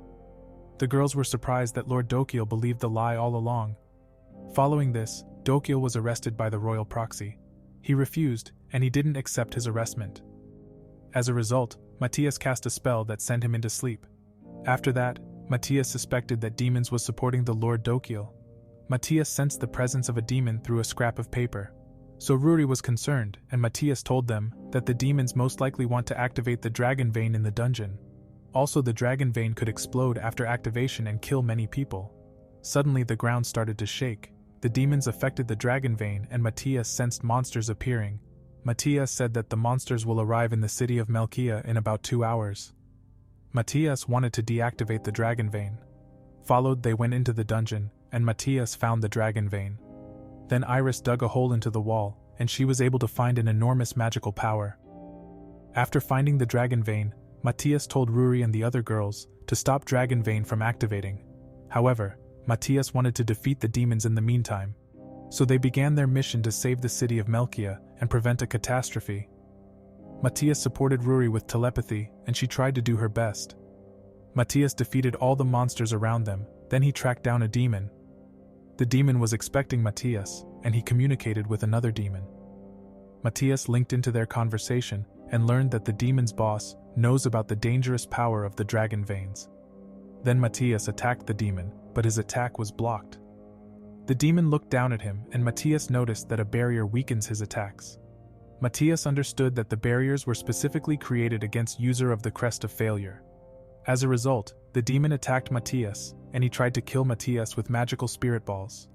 The girls were surprised that Lord Dokiel believed the lie all along. Following this, Dokiel was arrested by the royal proxy. He refused, and he didn't accept his arrestment. As a result, Matthias cast a spell that sent him into sleep. After that, Matthias suspected that demons was supporting the Lord Dokiel. Matthias sensed the presence of a demon through a scrap of paper. So Ruri was concerned, and Matthias told them that the demons most likely want to activate the dragon vein in the dungeon. Also, the dragon vein could explode after activation and kill many people. Suddenly the ground started to shake. The demons affected the dragon vein, and Matthias sensed monsters appearing. Matthias said that the monsters will arrive in the city of Melkia in about 2 hours. Matthias wanted to deactivate the dragon vein. Followed, they went into the dungeon, and Matthias found the dragon vein. Then Iris dug a hole into the wall, and she was able to find an enormous magical power. After finding the dragon vein, Matthias told Ruri and the other girls to stop dragon vein from activating. However, Matthias wanted to defeat the demons in the meantime. So they began their mission to save the city of Melkia and prevent a catastrophe. Matthias supported Ruri with telepathy, and she tried to do her best. Matthias defeated all the monsters around them, then he tracked down a demon. The demon was expecting Matthias, and he communicated with another demon. Matthias linked into their conversation and learned that the demon's boss knows about the dangerous power of the dragon veins. Then Matthias attacked the demon, but his attack was blocked. The demon looked down at him, and Matthias noticed that a barrier weakens his attacks. Matthias understood that the barriers were specifically created against user of the Crest of Failure. As a result, the demon attacked Matthias, and he tried to kill Matthias with magical spirit balls.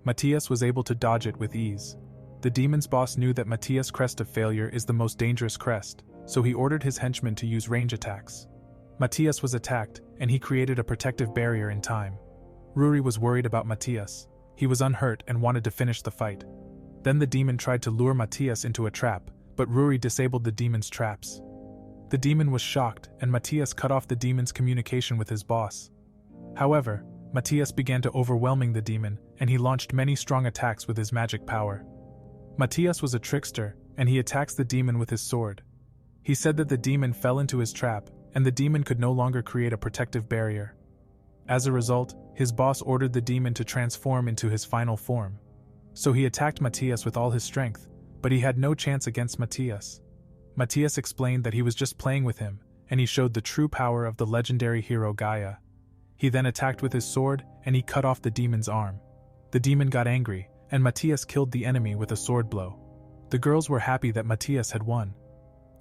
Matthias was able to dodge it with ease. The demon's boss knew that Matthias' Crest of Failure is the most dangerous crest, so he ordered his henchmen to use range attacks. Matthias was attacked, and he created a protective barrier in time. Ruri was worried about Matthias. He was unhurt and wanted to finish the fight. Then the demon tried to lure Matthias into a trap, but Ruri disabled the demon's traps. The demon was shocked, and Matthias cut off the demon's communication with his boss. However, Matthias began to overwhelming the demon, and he launched many strong attacks with his magic power. Matthias was a trickster, and he attacks the demon with his sword. He said that the demon fell into his trap, and the demon could no longer create a protective barrier. As a result, his boss ordered the demon to transform into his final form. So he attacked Matthias with all his strength, but he had no chance against Matthias. Matthias explained that he was just playing with him, and he showed the true power of the legendary hero Gaia. He then attacked with his sword, and he cut off the demon's arm. The demon got angry, and Matthias killed the enemy with a sword blow. The girls were happy that Matthias had won.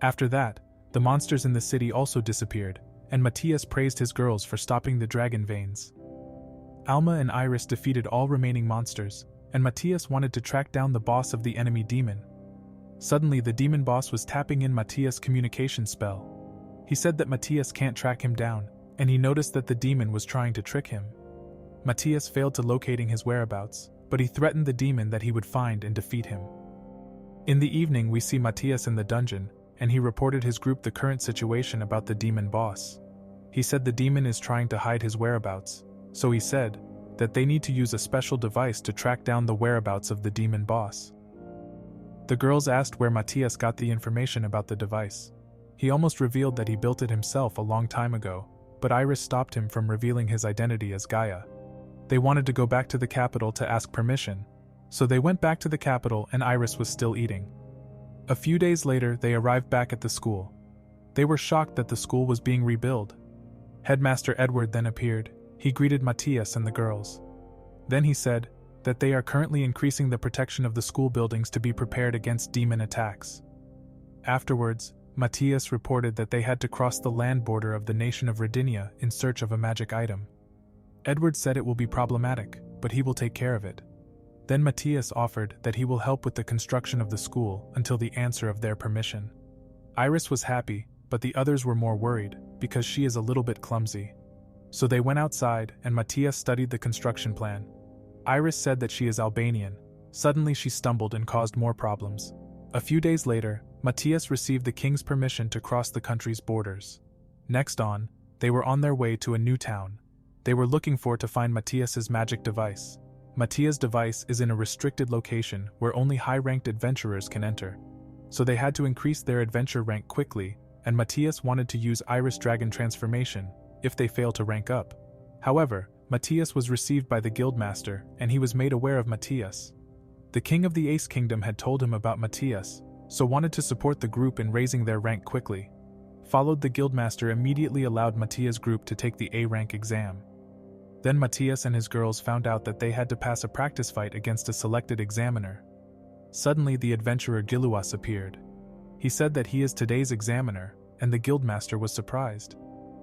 After that, the monsters in the city also disappeared, and Matthias praised his girls for stopping the dragon veins. Alma and Iris defeated all remaining monsters, and Matthias wanted to track down the boss of the enemy demon. Suddenly the demon boss was tapping in Matthias' communication spell. He said that Matthias can't track him down, and he noticed that the demon was trying to trick him. Matthias failed to locating his whereabouts, but he threatened the demon that he would find and defeat him. In the evening we see Matthias in the dungeon, and he reported his group the current situation about the demon boss. He said the demon is trying to hide his whereabouts, so he said that they need to use a special device to track down the whereabouts of the demon boss. The girls asked where Matthias got the information about the device. He almost revealed that he built it himself a long time ago, but Iris stopped him from revealing his identity as Gaia. They wanted to go back to the capital to ask permission, so they went back to the capital and Iris was still eating. A few days later they arrived back at the school. They were shocked that the school was being rebuilt. Headmaster Edward then appeared. He greeted Matthias and the girls. Then he said that they are currently increasing the protection of the school buildings to be prepared against demon attacks. Afterwards, Matthias reported that they had to cross the land border of the nation of Rodinia in search of a magic item. Edward said it will be problematic, but he will take care of it. Then Matthias offered that he will help with the construction of the school until the answer of their permission. Iris was happy, but the others were more worried, because she is a little bit clumsy. So they went outside and Matthias studied the construction plan. Iris said that she is Albanian. Suddenly she stumbled and caused more problems. A few days later, Matthias received the king's permission to cross the country's borders. Next on, they were on their way to a new town. They were looking for to find Matthias's magic device. Matthias' device is in a restricted location where only high-ranked adventurers can enter. So they had to increase their adventure rank quickly, and Matthias wanted to use Iris Dragon transformation if they fail to rank up. However, Matthias was received by the guildmaster and he was made aware of Matthias. The king of the Ace Kingdom had told him about Matthias, so wanted to support the group in raising their rank quickly. Followed the guildmaster immediately allowed Matthias' group to take the A rank exam. Then Matthias and his girls found out that they had to pass a practice fight against a selected examiner. Suddenly the adventurer Giluas appeared. He said that he is today's examiner, and the guildmaster was surprised.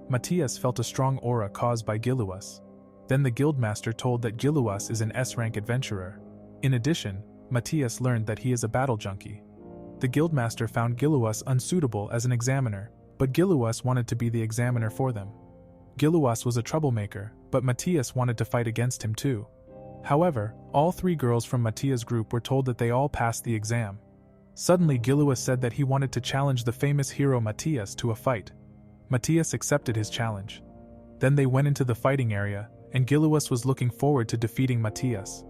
Matthias felt a strong aura caused by Giluas. Then the guildmaster told that Giluas is an S-rank adventurer. In addition, Matthias learned that he is a battle junkie. The guildmaster found Giluas unsuitable as an examiner, but Giluas wanted to be the examiner for them. Giluas was a troublemaker, but Matthias wanted to fight against him too. However, all three girls from Matthias' group were told that they all passed the exam. Suddenly Giluas said that he wanted to challenge the famous hero Matthias to a fight. Matthias accepted his challenge. Then they went into the fighting area, and Giluas was looking forward to defeating Matthias.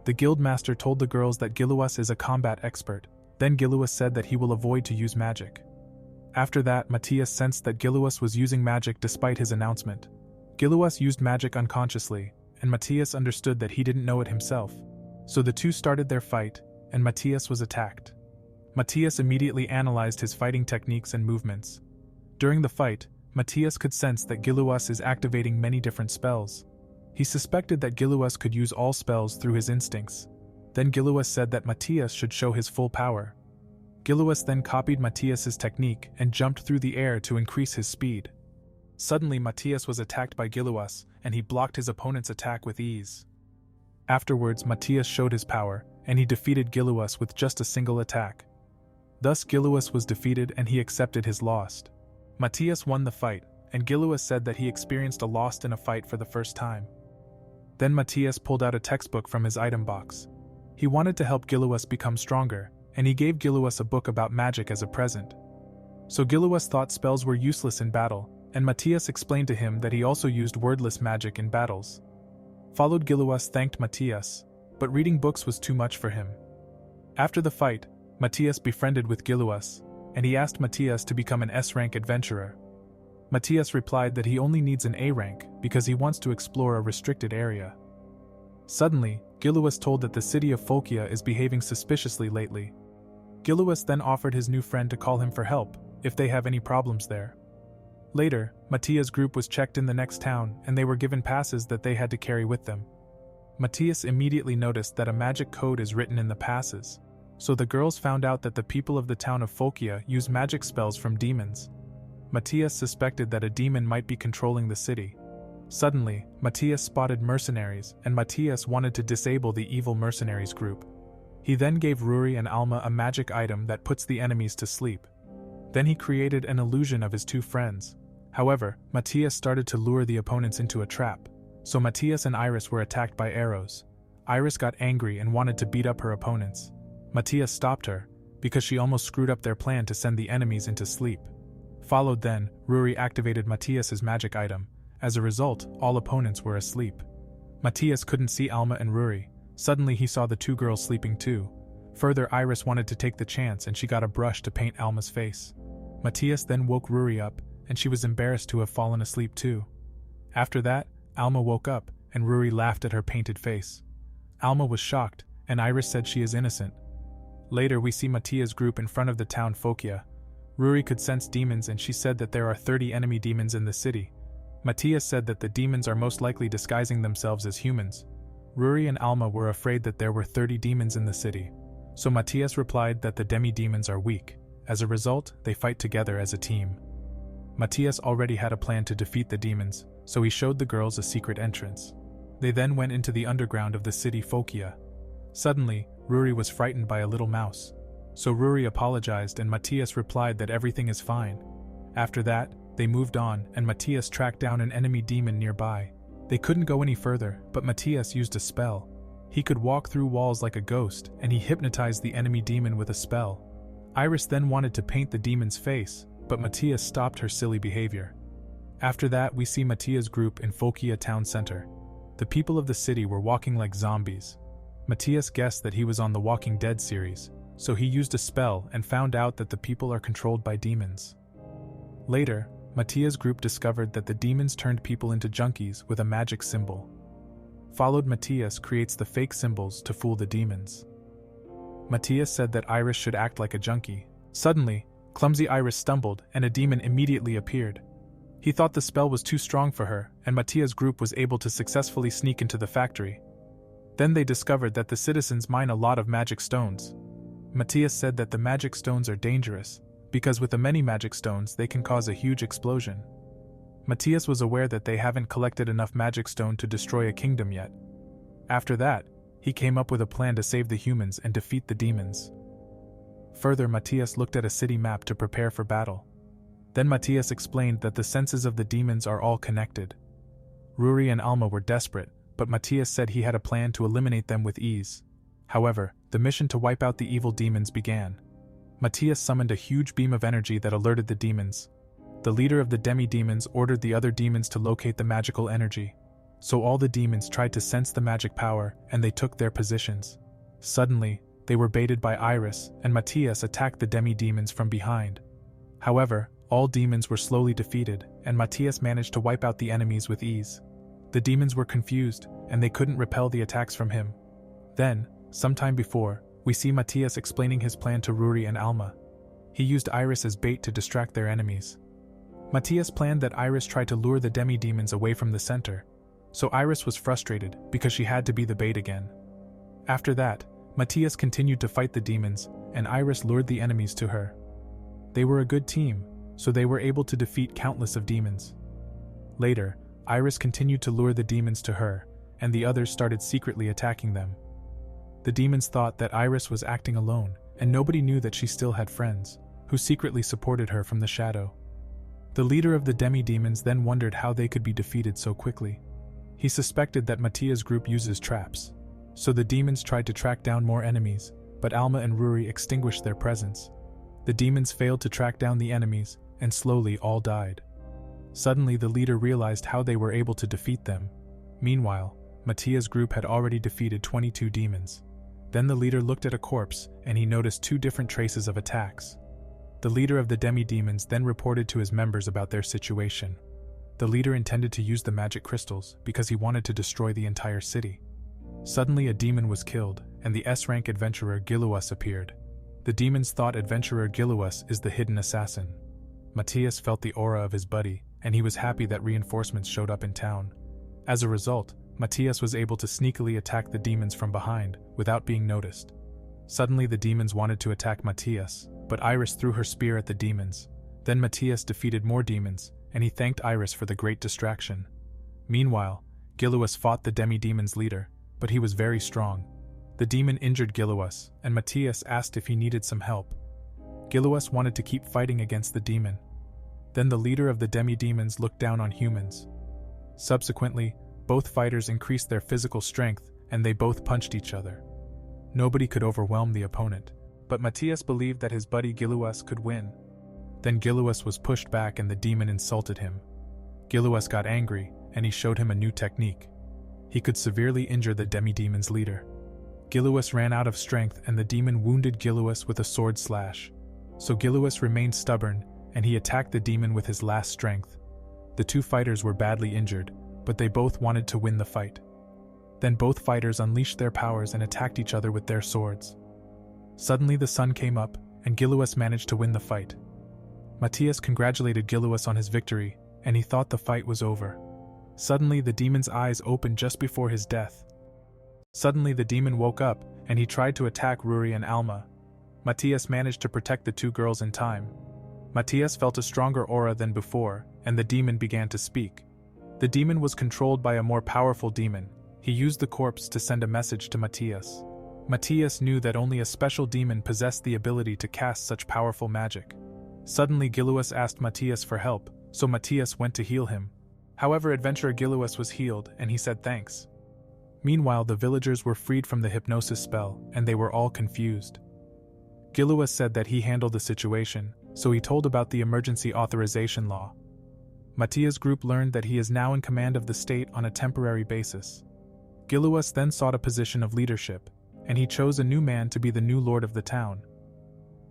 The guildmaster told the girls that Giluas is a combat expert. Then Giluas said that he will avoid to use magic. After that, Matthias sensed that Giluas was using magic despite his announcement. Giluas used magic unconsciously, and Matthias understood that he didn't know it himself. So the two started their fight, and Matthias was attacked. Matthias immediately analyzed his fighting techniques and movements. During the fight, Matthias could sense that Giluas is activating many different spells. He suspected that Giluas could use all spells through his instincts. Then Giluas said that Matthias should show his full power. Giluas then copied Matthias's technique and jumped through the air to increase his speed. Suddenly Matthias was attacked by Giluas, and he blocked his opponent's attack with ease. Afterwards, Matthias showed his power, and he defeated Giluas with just a single attack. Thus Giluas was defeated and he accepted his loss. Matthias won the fight, and Giluas said that he experienced a loss in a fight for the first time. Then Matthias pulled out a textbook from his item box. He wanted to help Giluas become stronger, and he gave Giluas a book about magic as a present. So Giluas thought spells were useless in battle, and Matthias explained to him that he also used wordless magic in battles. Followed Gilluas thanked Matthias, but reading books was too much for him. After the fight, Matthias befriended with Gilluas, and he asked Matthias to become an S-rank adventurer. Matthias replied that he only needs an A rank because he wants to explore a restricted area. Suddenly, Gilluas told that the city of Folkia is behaving suspiciously lately. Gilluas then offered his new friend to call him for help if they have any problems there. Later, Matthias' group was checked in the next town and they were given passes that they had to carry with them. Matthias immediately noticed that a magic code is written in the passes, so the girls found out that the people of the town of Folkia use magic spells from demons. Matthias suspected that a demon might be controlling the city. Suddenly, Matthias spotted mercenaries and Matthias wanted to disable the evil mercenaries group. He then gave Ruri and Alma a magic item that puts the enemies to sleep. Then he created an illusion of his two friends. However, Matthias started to lure the opponents into a trap, so Matthias and Iris were attacked by arrows. Iris got angry and wanted to beat up her opponents. Matthias stopped her, because she almost screwed up their plan to send the enemies into sleep. Followed then, Ruri activated Matthias's magic item. As a result, all opponents were asleep. Matthias couldn't see Alma and Ruri. Suddenly he saw the two girls sleeping too. Further, Iris wanted to take the chance and she got a brush to paint Alma's face. Matthias then woke Ruri up, and she was embarrassed to have fallen asleep too. After that, Alma woke up, and Ruri laughed at her painted face. Alma was shocked, and Iris said she is innocent. Later we see Matthias' group in front of the town Folkia. Ruri could sense demons and she said that there are 30 enemy demons in the city. Matthias said that the demons are most likely disguising themselves as humans. Ruri and Alma were afraid that there were 30 demons in the city. So Matthias replied that the demi-demons are weak. As a result, they fight together as a team. Matthias already had a plan to defeat the demons, so he showed the girls a secret entrance. They then went into the underground of the city Folkia. Suddenly, Ruri was frightened by a little mouse. So Ruri apologized and Matthias replied that everything is fine. After that, they moved on and Matthias tracked down an enemy demon nearby. They couldn't go any further, but Matthias used a spell. He could walk through walls like a ghost and he hypnotized the enemy demon with a spell. Iris then wanted to paint the demon's face, but Matthias stopped her silly behavior. After that, we see Matthias' group in Folkia town center. The people of the city were walking like zombies. Matthias guessed that he was on the Walking Dead series, so he used a spell and found out that the people are controlled by demons. Later, Matthias' group discovered that the demons turned people into junkies with a magic symbol. Followed, Matthias creates the fake symbols to fool the demons. Matthias said that Iris should act like a junkie. Suddenly, clumsy Iris stumbled and a demon immediately appeared. He thought the spell was too strong for her, and Matthias' group was able to successfully sneak into the factory. Then they discovered that the citizens mine a lot of magic stones. Matthias said that the magic stones are dangerous, because with the many magic stones they can cause a huge explosion. Matthias was aware that they haven't collected enough magic stone to destroy a kingdom yet. After that, he came up with a plan to save the humans and defeat the demons. Further, Matthias looked at a city map to prepare for battle. Then Matthias explained that the senses of the demons are all connected. Ruri and Alma were desperate, but Matthias said he had a plan to eliminate them with ease. However, the mission to wipe out the evil demons began. Matthias summoned a huge beam of energy that alerted the demons. The leader of the demi-demons ordered the other demons to locate the magical energy. So all the demons tried to sense the magic power and they took their positions. Suddenly, they were baited by Iris and Matthias attacked the demi-demons from behind. However, all demons were slowly defeated and Matthias managed to wipe out the enemies with ease. The demons were confused and they couldn't repel the attacks from him. Then, sometime before, we see Matthias explaining his plan to Ruri and Alma. He used Iris as bait to distract their enemies. Matthias planned that Iris try to lure the demi-demons away from the center, so Iris was frustrated because she had to be the bait again. After that, Matthias continued to fight the demons, and Iris lured the enemies to her. They were a good team, so they were able to defeat countless of demons. Later, Iris continued to lure the demons to her, and the others started secretly attacking them. The demons thought that Iris was acting alone, and nobody knew that she still had friends, who secretly supported her from the shadow. The leader of the demi-demons then wondered how they could be defeated so quickly. He suspected that Matthias' group uses traps, so the demons tried to track down more enemies, but Alma and Ruri extinguished their presence. The demons failed to track down the enemies, and slowly all died. Suddenly the leader realized how they were able to defeat them. Meanwhile, Matthias' group had already defeated 22 demons. Then the leader looked at a corpse and he noticed 2 different traces of attacks. The leader of the demi-demons then reported to his members about their situation. The leader intended to use the magic crystals because he wanted to destroy the entire city. Suddenly a demon was killed, and the S-rank adventurer Gilluas appeared. The demons thought adventurer Gilluas is the hidden assassin. Matthias felt the aura of his buddy, and he was happy that reinforcements showed up in town. As a result, Matthias was able to sneakily attack the demons from behind, without being noticed. Suddenly the demons wanted to attack Matthias, but Iris threw her spear at the demons. Then Matthias defeated more demons, and he thanked Iris for the great distraction. Meanwhile, Gilluas fought the demi-demon's leader, but he was very strong. The demon injured Gilluas, and Matthias asked if he needed some help. Gilluas wanted to keep fighting against the demon. Then the leader of the demi-demons looked down on humans. Subsequently, both fighters increased their physical strength, and they both punched each other. Nobody could overwhelm the opponent, but Matthias believed that his buddy Gilluas could win. Then Gilluas was pushed back and the demon insulted him. Gilluas got angry, and he showed him a new technique. He could severely injure the demi-demon's leader. Gilluas ran out of strength and the demon wounded Gilluas with a sword slash. So Gilluas remained stubborn, and he attacked the demon with his last strength. The 2 fighters were badly injured, but they both wanted to win the fight. Then both fighters unleashed their powers and attacked each other with their swords. Suddenly the sun came up, and Gilluas managed to win the fight. Matthias congratulated Gilluas on his victory, and he thought the fight was over. Suddenly the demon's eyes opened just before his death. Suddenly the demon woke up, and he tried to attack Ruri and Alma. Matthias managed to protect the 2 girls in time. Matthias felt a stronger aura than before, and the demon began to speak. The demon was controlled by a more powerful demon. He used the corpse to send a message to Matthias. Matthias knew that only a special demon possessed the ability to cast such powerful magic. Suddenly Gilluas asked Matthias for help, so Matthias went to heal him. However, adventurer Gilluas was healed, and he said thanks. Meanwhile, the villagers were freed from the hypnosis spell, and they were all confused. Gilluas said that he handled the situation, so he told about the emergency authorization law. Matthias' group learned that he is now in command of the state on a temporary basis. Gilluas then sought a position of leadership, and he chose a new man to be the new lord of the town.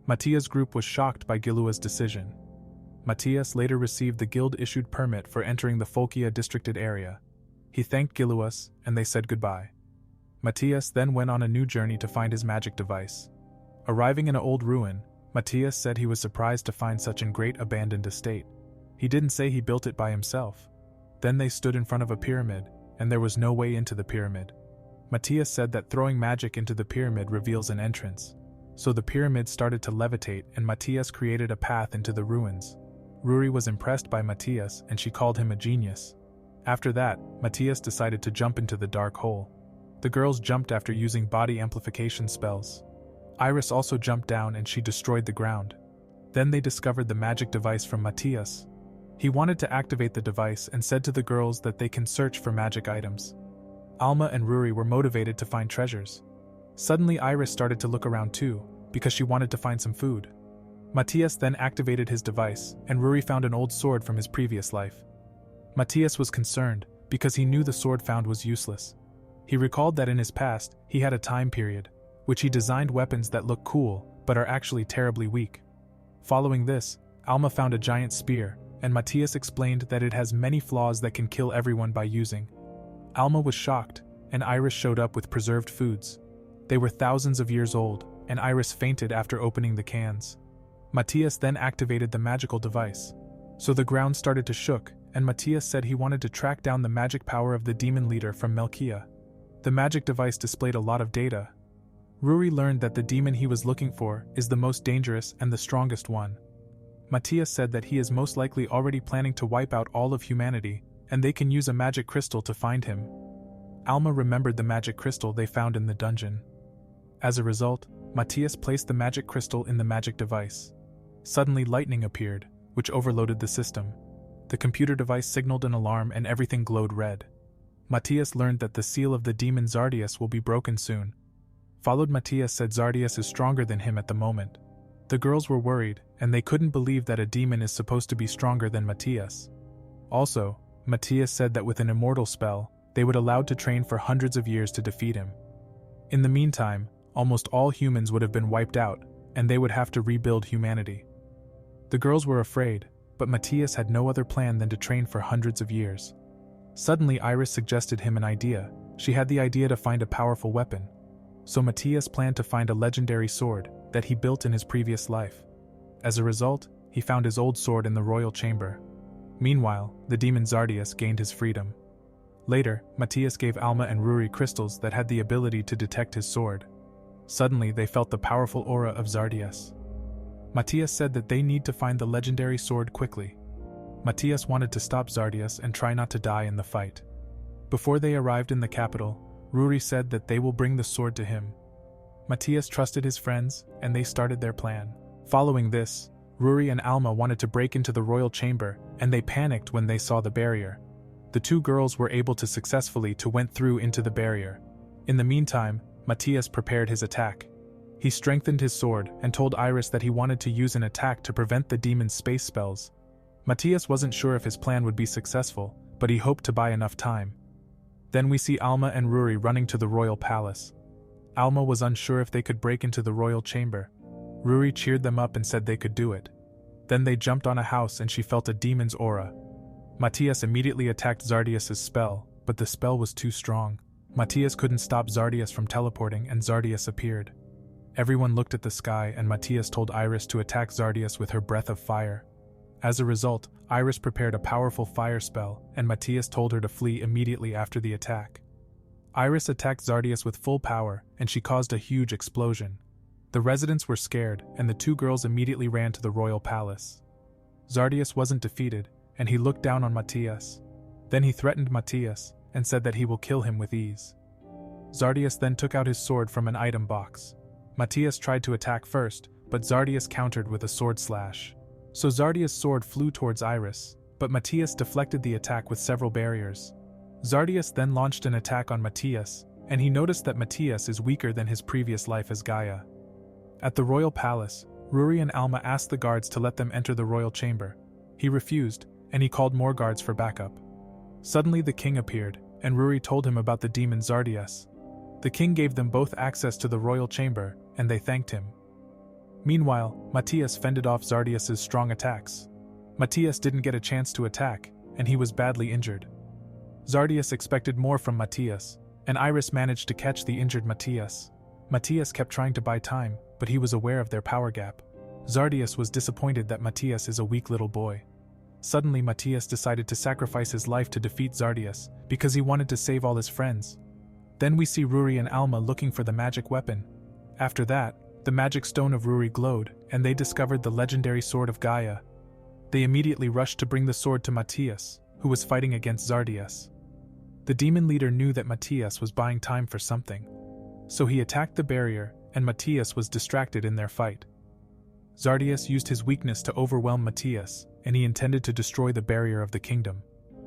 Matthias' group was shocked by Gilluas' decision. Matthias later received the guild-issued permit for entering the Folkia districted area. He thanked Gilluas, and they said goodbye. Matthias then went on a new journey to find his magic device. Arriving in an old ruin, Matthias said he was surprised to find such a great abandoned estate. He didn't say he built it by himself. Then they stood in front of a pyramid, and there was no way into the pyramid. Matthias said that throwing magic into the pyramid reveals an entrance. So the pyramid started to levitate, and Matthias created a path into the ruins. Ruri was impressed by Matthias, and she called him a genius. After that, Matthias decided to jump into the dark hole. The girls jumped after using body amplification spells. Iris also jumped down and she destroyed the ground. Then they discovered the magic device from Matthias. He wanted to activate the device and said to the girls that they can search for magic items. Alma and Ruri were motivated to find treasures. Suddenly Iris started to look around too, because she wanted to find some food. Matthias then activated his device, and Ruri found an old sword from his previous life. Matthias was concerned, because he knew the sword found was useless. He recalled that in his past, he had a time period, which he designed weapons that look cool, but are actually terribly weak. Following this, Alma found a giant spear, and Matthias explained that it has many flaws that can kill everyone by using. Alma was shocked, and Iris showed up with preserved foods. They were thousands of years old, and Iris fainted after opening the cans. Matthias then activated the magical device. So the ground started to shook, and Matthias said he wanted to track down the magic power of the demon leader from Melkia. The magic device displayed a lot of data. Ruri learned that the demon he was looking for is the most dangerous and the strongest one. Matthias said that he is most likely already planning to wipe out all of humanity, and they can use a magic crystal to find him. Alma remembered the magic crystal they found in the dungeon. As a result, Matthias placed the magic crystal in the magic device. Suddenly lightning appeared, which overloaded the system. The computer device signaled an alarm and everything glowed red. Matthias learned that the seal of the demon Zardius will be broken soon. Followed Matthias said Zardius is stronger than him at the moment. The girls were worried, and they couldn't believe that a demon is supposed to be stronger than Matthias. Also, Matthias said that with an immortal spell, they would allowed to train for hundreds of years to defeat him. In the meantime, almost all humans would have been wiped out, and they would have to rebuild humanity. The girls were afraid, but Matthias had no other plan than to train for hundreds of years. Suddenly Iris suggested him an idea. She had the idea to find a powerful weapon. So Matthias planned to find a legendary sword that he built in his previous life. As a result, he found his old sword in the royal chamber. Meanwhile, the demon Zardius gained his freedom. Later, Matthias gave Alma and Ruri crystals that had the ability to detect his sword. Suddenly they felt the powerful aura of Zardius. Matthias said that they need to find the legendary sword quickly. Matthias wanted to stop Zardius and try not to die in the fight. Before they arrived in the capital, Ruri said that they will bring the sword to him. Matthias trusted his friends, and they started their plan. Following this, Ruri and Alma wanted to break into the royal chamber, and they panicked when they saw the barrier. The two girls were able to successfully went through into the barrier. In the meantime, Matthias prepared his attack. He strengthened his sword and told Iris that he wanted to use an attack to prevent the demon's space spells. Matthias wasn't sure if his plan would be successful, but he hoped to buy enough time. Then we see Alma and Ruri running to the royal palace. Alma was unsure if they could break into the royal chamber. Ruri cheered them up and said they could do it. Then they jumped on a house and she felt a demon's aura. Matthias immediately attacked Zardius' spell, but the spell was too strong. Matthias couldn't stop Zardius from teleporting and Zardius appeared. Everyone looked at the sky and Matthias told Iris to attack Zardius with her breath of fire. As a result, Iris prepared a powerful fire spell and Matthias told her to flee immediately after the attack. Iris attacked Zardius with full power and she caused a huge explosion. The residents were scared and the two girls immediately ran to the royal palace. Zardius wasn't defeated and he looked down on Matthias. Then he threatened Matthias and said that he will kill him with ease. Zardius then took out his sword from an item box. Matthias tried to attack first, but Zardius countered with a sword slash. So Zardius' sword flew towards Iris, but Matthias deflected the attack with several barriers. Zardius then launched an attack on Matthias, and he noticed that Matthias is weaker than his previous life as Gaia. At the royal palace, Ruri and Alma asked the guards to let them enter the royal chamber. He refused, and he called more guards for backup. Suddenly the king appeared, and Ruri told him about the demon Zardius. The king gave them both access to the royal chamber, and they thanked him. Meanwhile, Matthias fended off Zardius' strong attacks. Matthias didn't get a chance to attack, and he was badly injured. Zardius expected more from Matthias, and Iris managed to catch the injured Matthias. Matthias kept trying to buy time, but he was aware of their power gap. Zardius was disappointed that Matthias is a weak little boy. Suddenly Matthias decided to sacrifice his life to defeat Zardius, because he wanted to save all his friends. Then we see Ruri and Alma looking for the magic weapon. After that, the magic stone of Ruri glowed, and they discovered the legendary sword of Gaia. They immediately rushed to bring the sword to Matthias, who was fighting against Zardius. The demon leader knew that Matthias was buying time for something. So he attacked the barrier, and Matthias was distracted in their fight. Zardius used his weakness to overwhelm Matthias, and he intended to destroy the barrier of the kingdom.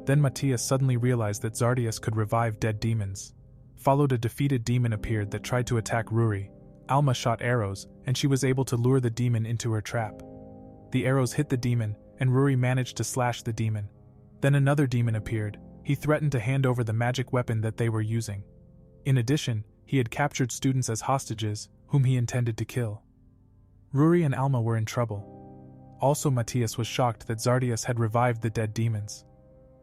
Then Matthias suddenly realized that Zardius could revive dead demons. Followed a defeated demon appeared that tried to attack Ruri. Alma shot arrows, and she was able to lure the demon into her trap. The arrows hit the demon, and Ruri managed to slash the demon. Then another demon appeared. He threatened to hand over the magic weapon that they were using. In addition, he had captured students as hostages, whom he intended to kill. Ruri and Alma were in trouble. Also, Matthias was shocked that Zardius had revived the dead demons.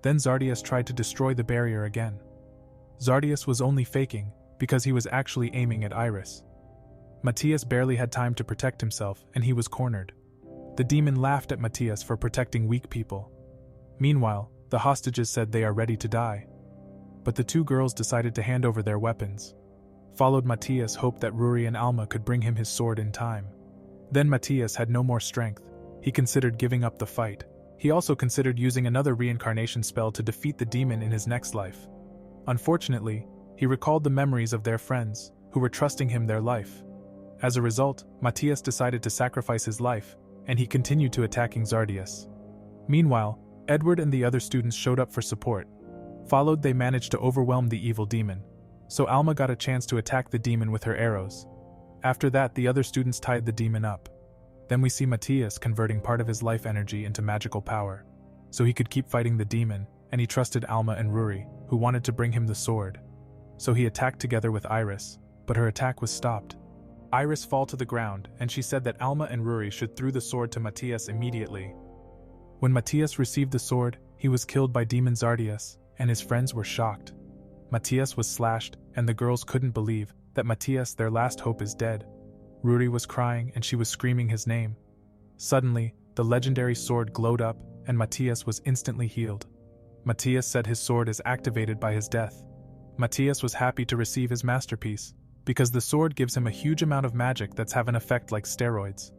Then Zardius tried to destroy the barrier again. Zardius was only faking, because he was actually aiming at Iris. Matthias barely had time to protect himself, and he was cornered. The demon laughed at Matthias for protecting weak people. Meanwhile, the hostages said they are ready to die. But the two girls decided to hand over their weapons. Followed Matthias hoped that Ruri and Alma could bring him his sword in time. Then Matthias had no more strength. He considered giving up the fight. He also considered using another reincarnation spell to defeat the demon in his next life. Unfortunately, he recalled the memories of their friends, who were trusting him their life. As a result, Matthias decided to sacrifice his life, and he continued to attacking Zardius. Meanwhile, Edward and the other students showed up for support. Followed, they managed to overwhelm the evil demon. So Alma got a chance to attack the demon with her arrows. After that, the other students tied the demon up. Then we see Matthias converting part of his life energy into magical power, so he could keep fighting the demon, and he trusted Alma and Ruri, who wanted to bring him the sword. So he attacked together with Iris, but her attack was stopped. Iris fell to the ground, and she said that Alma and Ruri should throw the sword to Matthias immediately. When Matthias received the sword, he was killed by demon Zardias, and his friends were shocked. Matthias was slashed, and the girls couldn't believe that Matthias, their last hope, is dead. Ruri was crying and she was screaming his name. Suddenly, the legendary sword glowed up, and Matthias was instantly healed. Matthias said his sword is activated by his death. Matthias was happy to receive his masterpiece, because the sword gives him a huge amount of magic that's have an effect like steroids.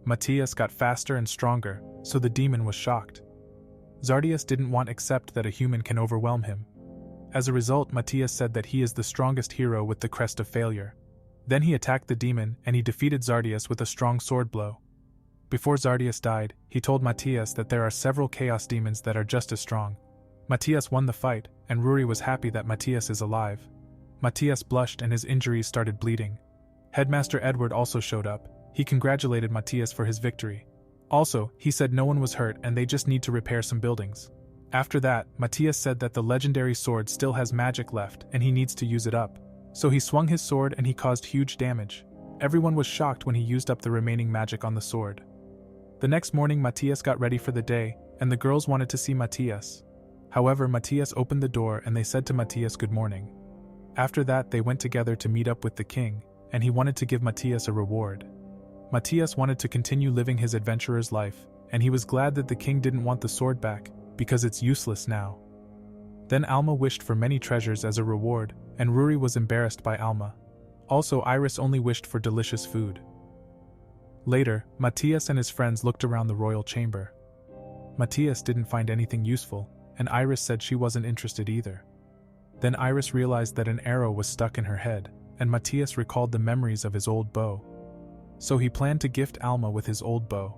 Matthias got faster and stronger, so the demon was shocked. Zardias didn't want to accept that a human can overwhelm him. As a result, Matthias said that he is the strongest hero with the crest of failure. Then he attacked the demon and he defeated Zardias with a strong sword blow. Before Zardias died, he told Matthias that there are several chaos demons that are just as strong. Matthias won the fight, and Ruri was happy that Matthias is alive. Matthias blushed and his injuries started bleeding. Headmaster Edward also showed up. He congratulated Matthias for his victory. Also, he said no one was hurt and they just need to repair some buildings. After that, Matthias said that the legendary sword still has magic left and he needs to use it up. So he swung his sword and he caused huge damage. Everyone was shocked when he used up the remaining magic on the sword. The next morning, Matthias got ready for the day, and the girls wanted to see Matthias. However, Matthias opened the door and they said to Matthias good morning. After that, they went together to meet up with the king, and he wanted to give Matthias a reward. Matthias wanted to continue living his adventurer's life, and he was glad that the king didn't want the sword back, because it's useless now. Then Alma wished for many treasures as a reward, and Ruri was embarrassed by Alma. Also, Iris only wished for delicious food. Later, Matthias and his friends looked around the royal chamber. Matthias didn't find anything useful, and Iris said she wasn't interested either. Then Iris realized that an arrow was stuck in her head, and Matthias recalled the memories of his old bow. So he planned to gift Alma with his old bow.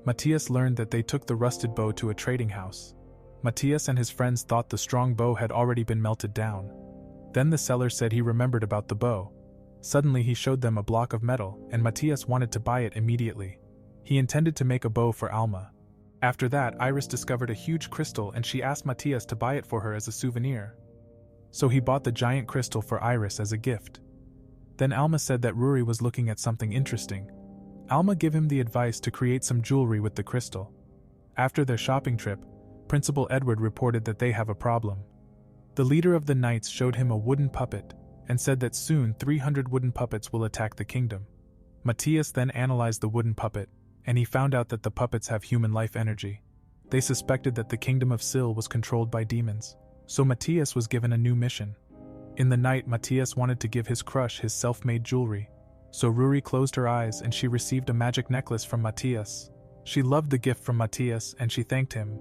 Matthias learned that they took the rusted bow to a trading house. Matthias and his friends thought the strong bow had already been melted down. Then the seller said he remembered about the bow. Suddenly he showed them a block of metal, and Matthias wanted to buy it immediately. He intended to make a bow for Alma. After that, Iris discovered a huge crystal and she asked Matthias to buy it for her as a souvenir. So he bought the giant crystal for Iris as a gift. Then Alma said that Ruri was looking at something interesting. Alma gave him the advice to create some jewelry with the crystal. After their shopping trip, Principal Edward reported that they have a problem. The leader of the knights showed him a wooden puppet, and said that soon 300 wooden puppets will attack the kingdom. Matthias then analyzed the wooden puppet, and he found out that the puppets have human life energy. They suspected that the kingdom of Sil was controlled by demons, so Matthias was given a new mission. In the night, Matthias wanted to give his crush his self-made jewelry, so Ruri closed her eyes and she received a magic necklace from Matthias. She loved the gift from Matthias and she thanked him.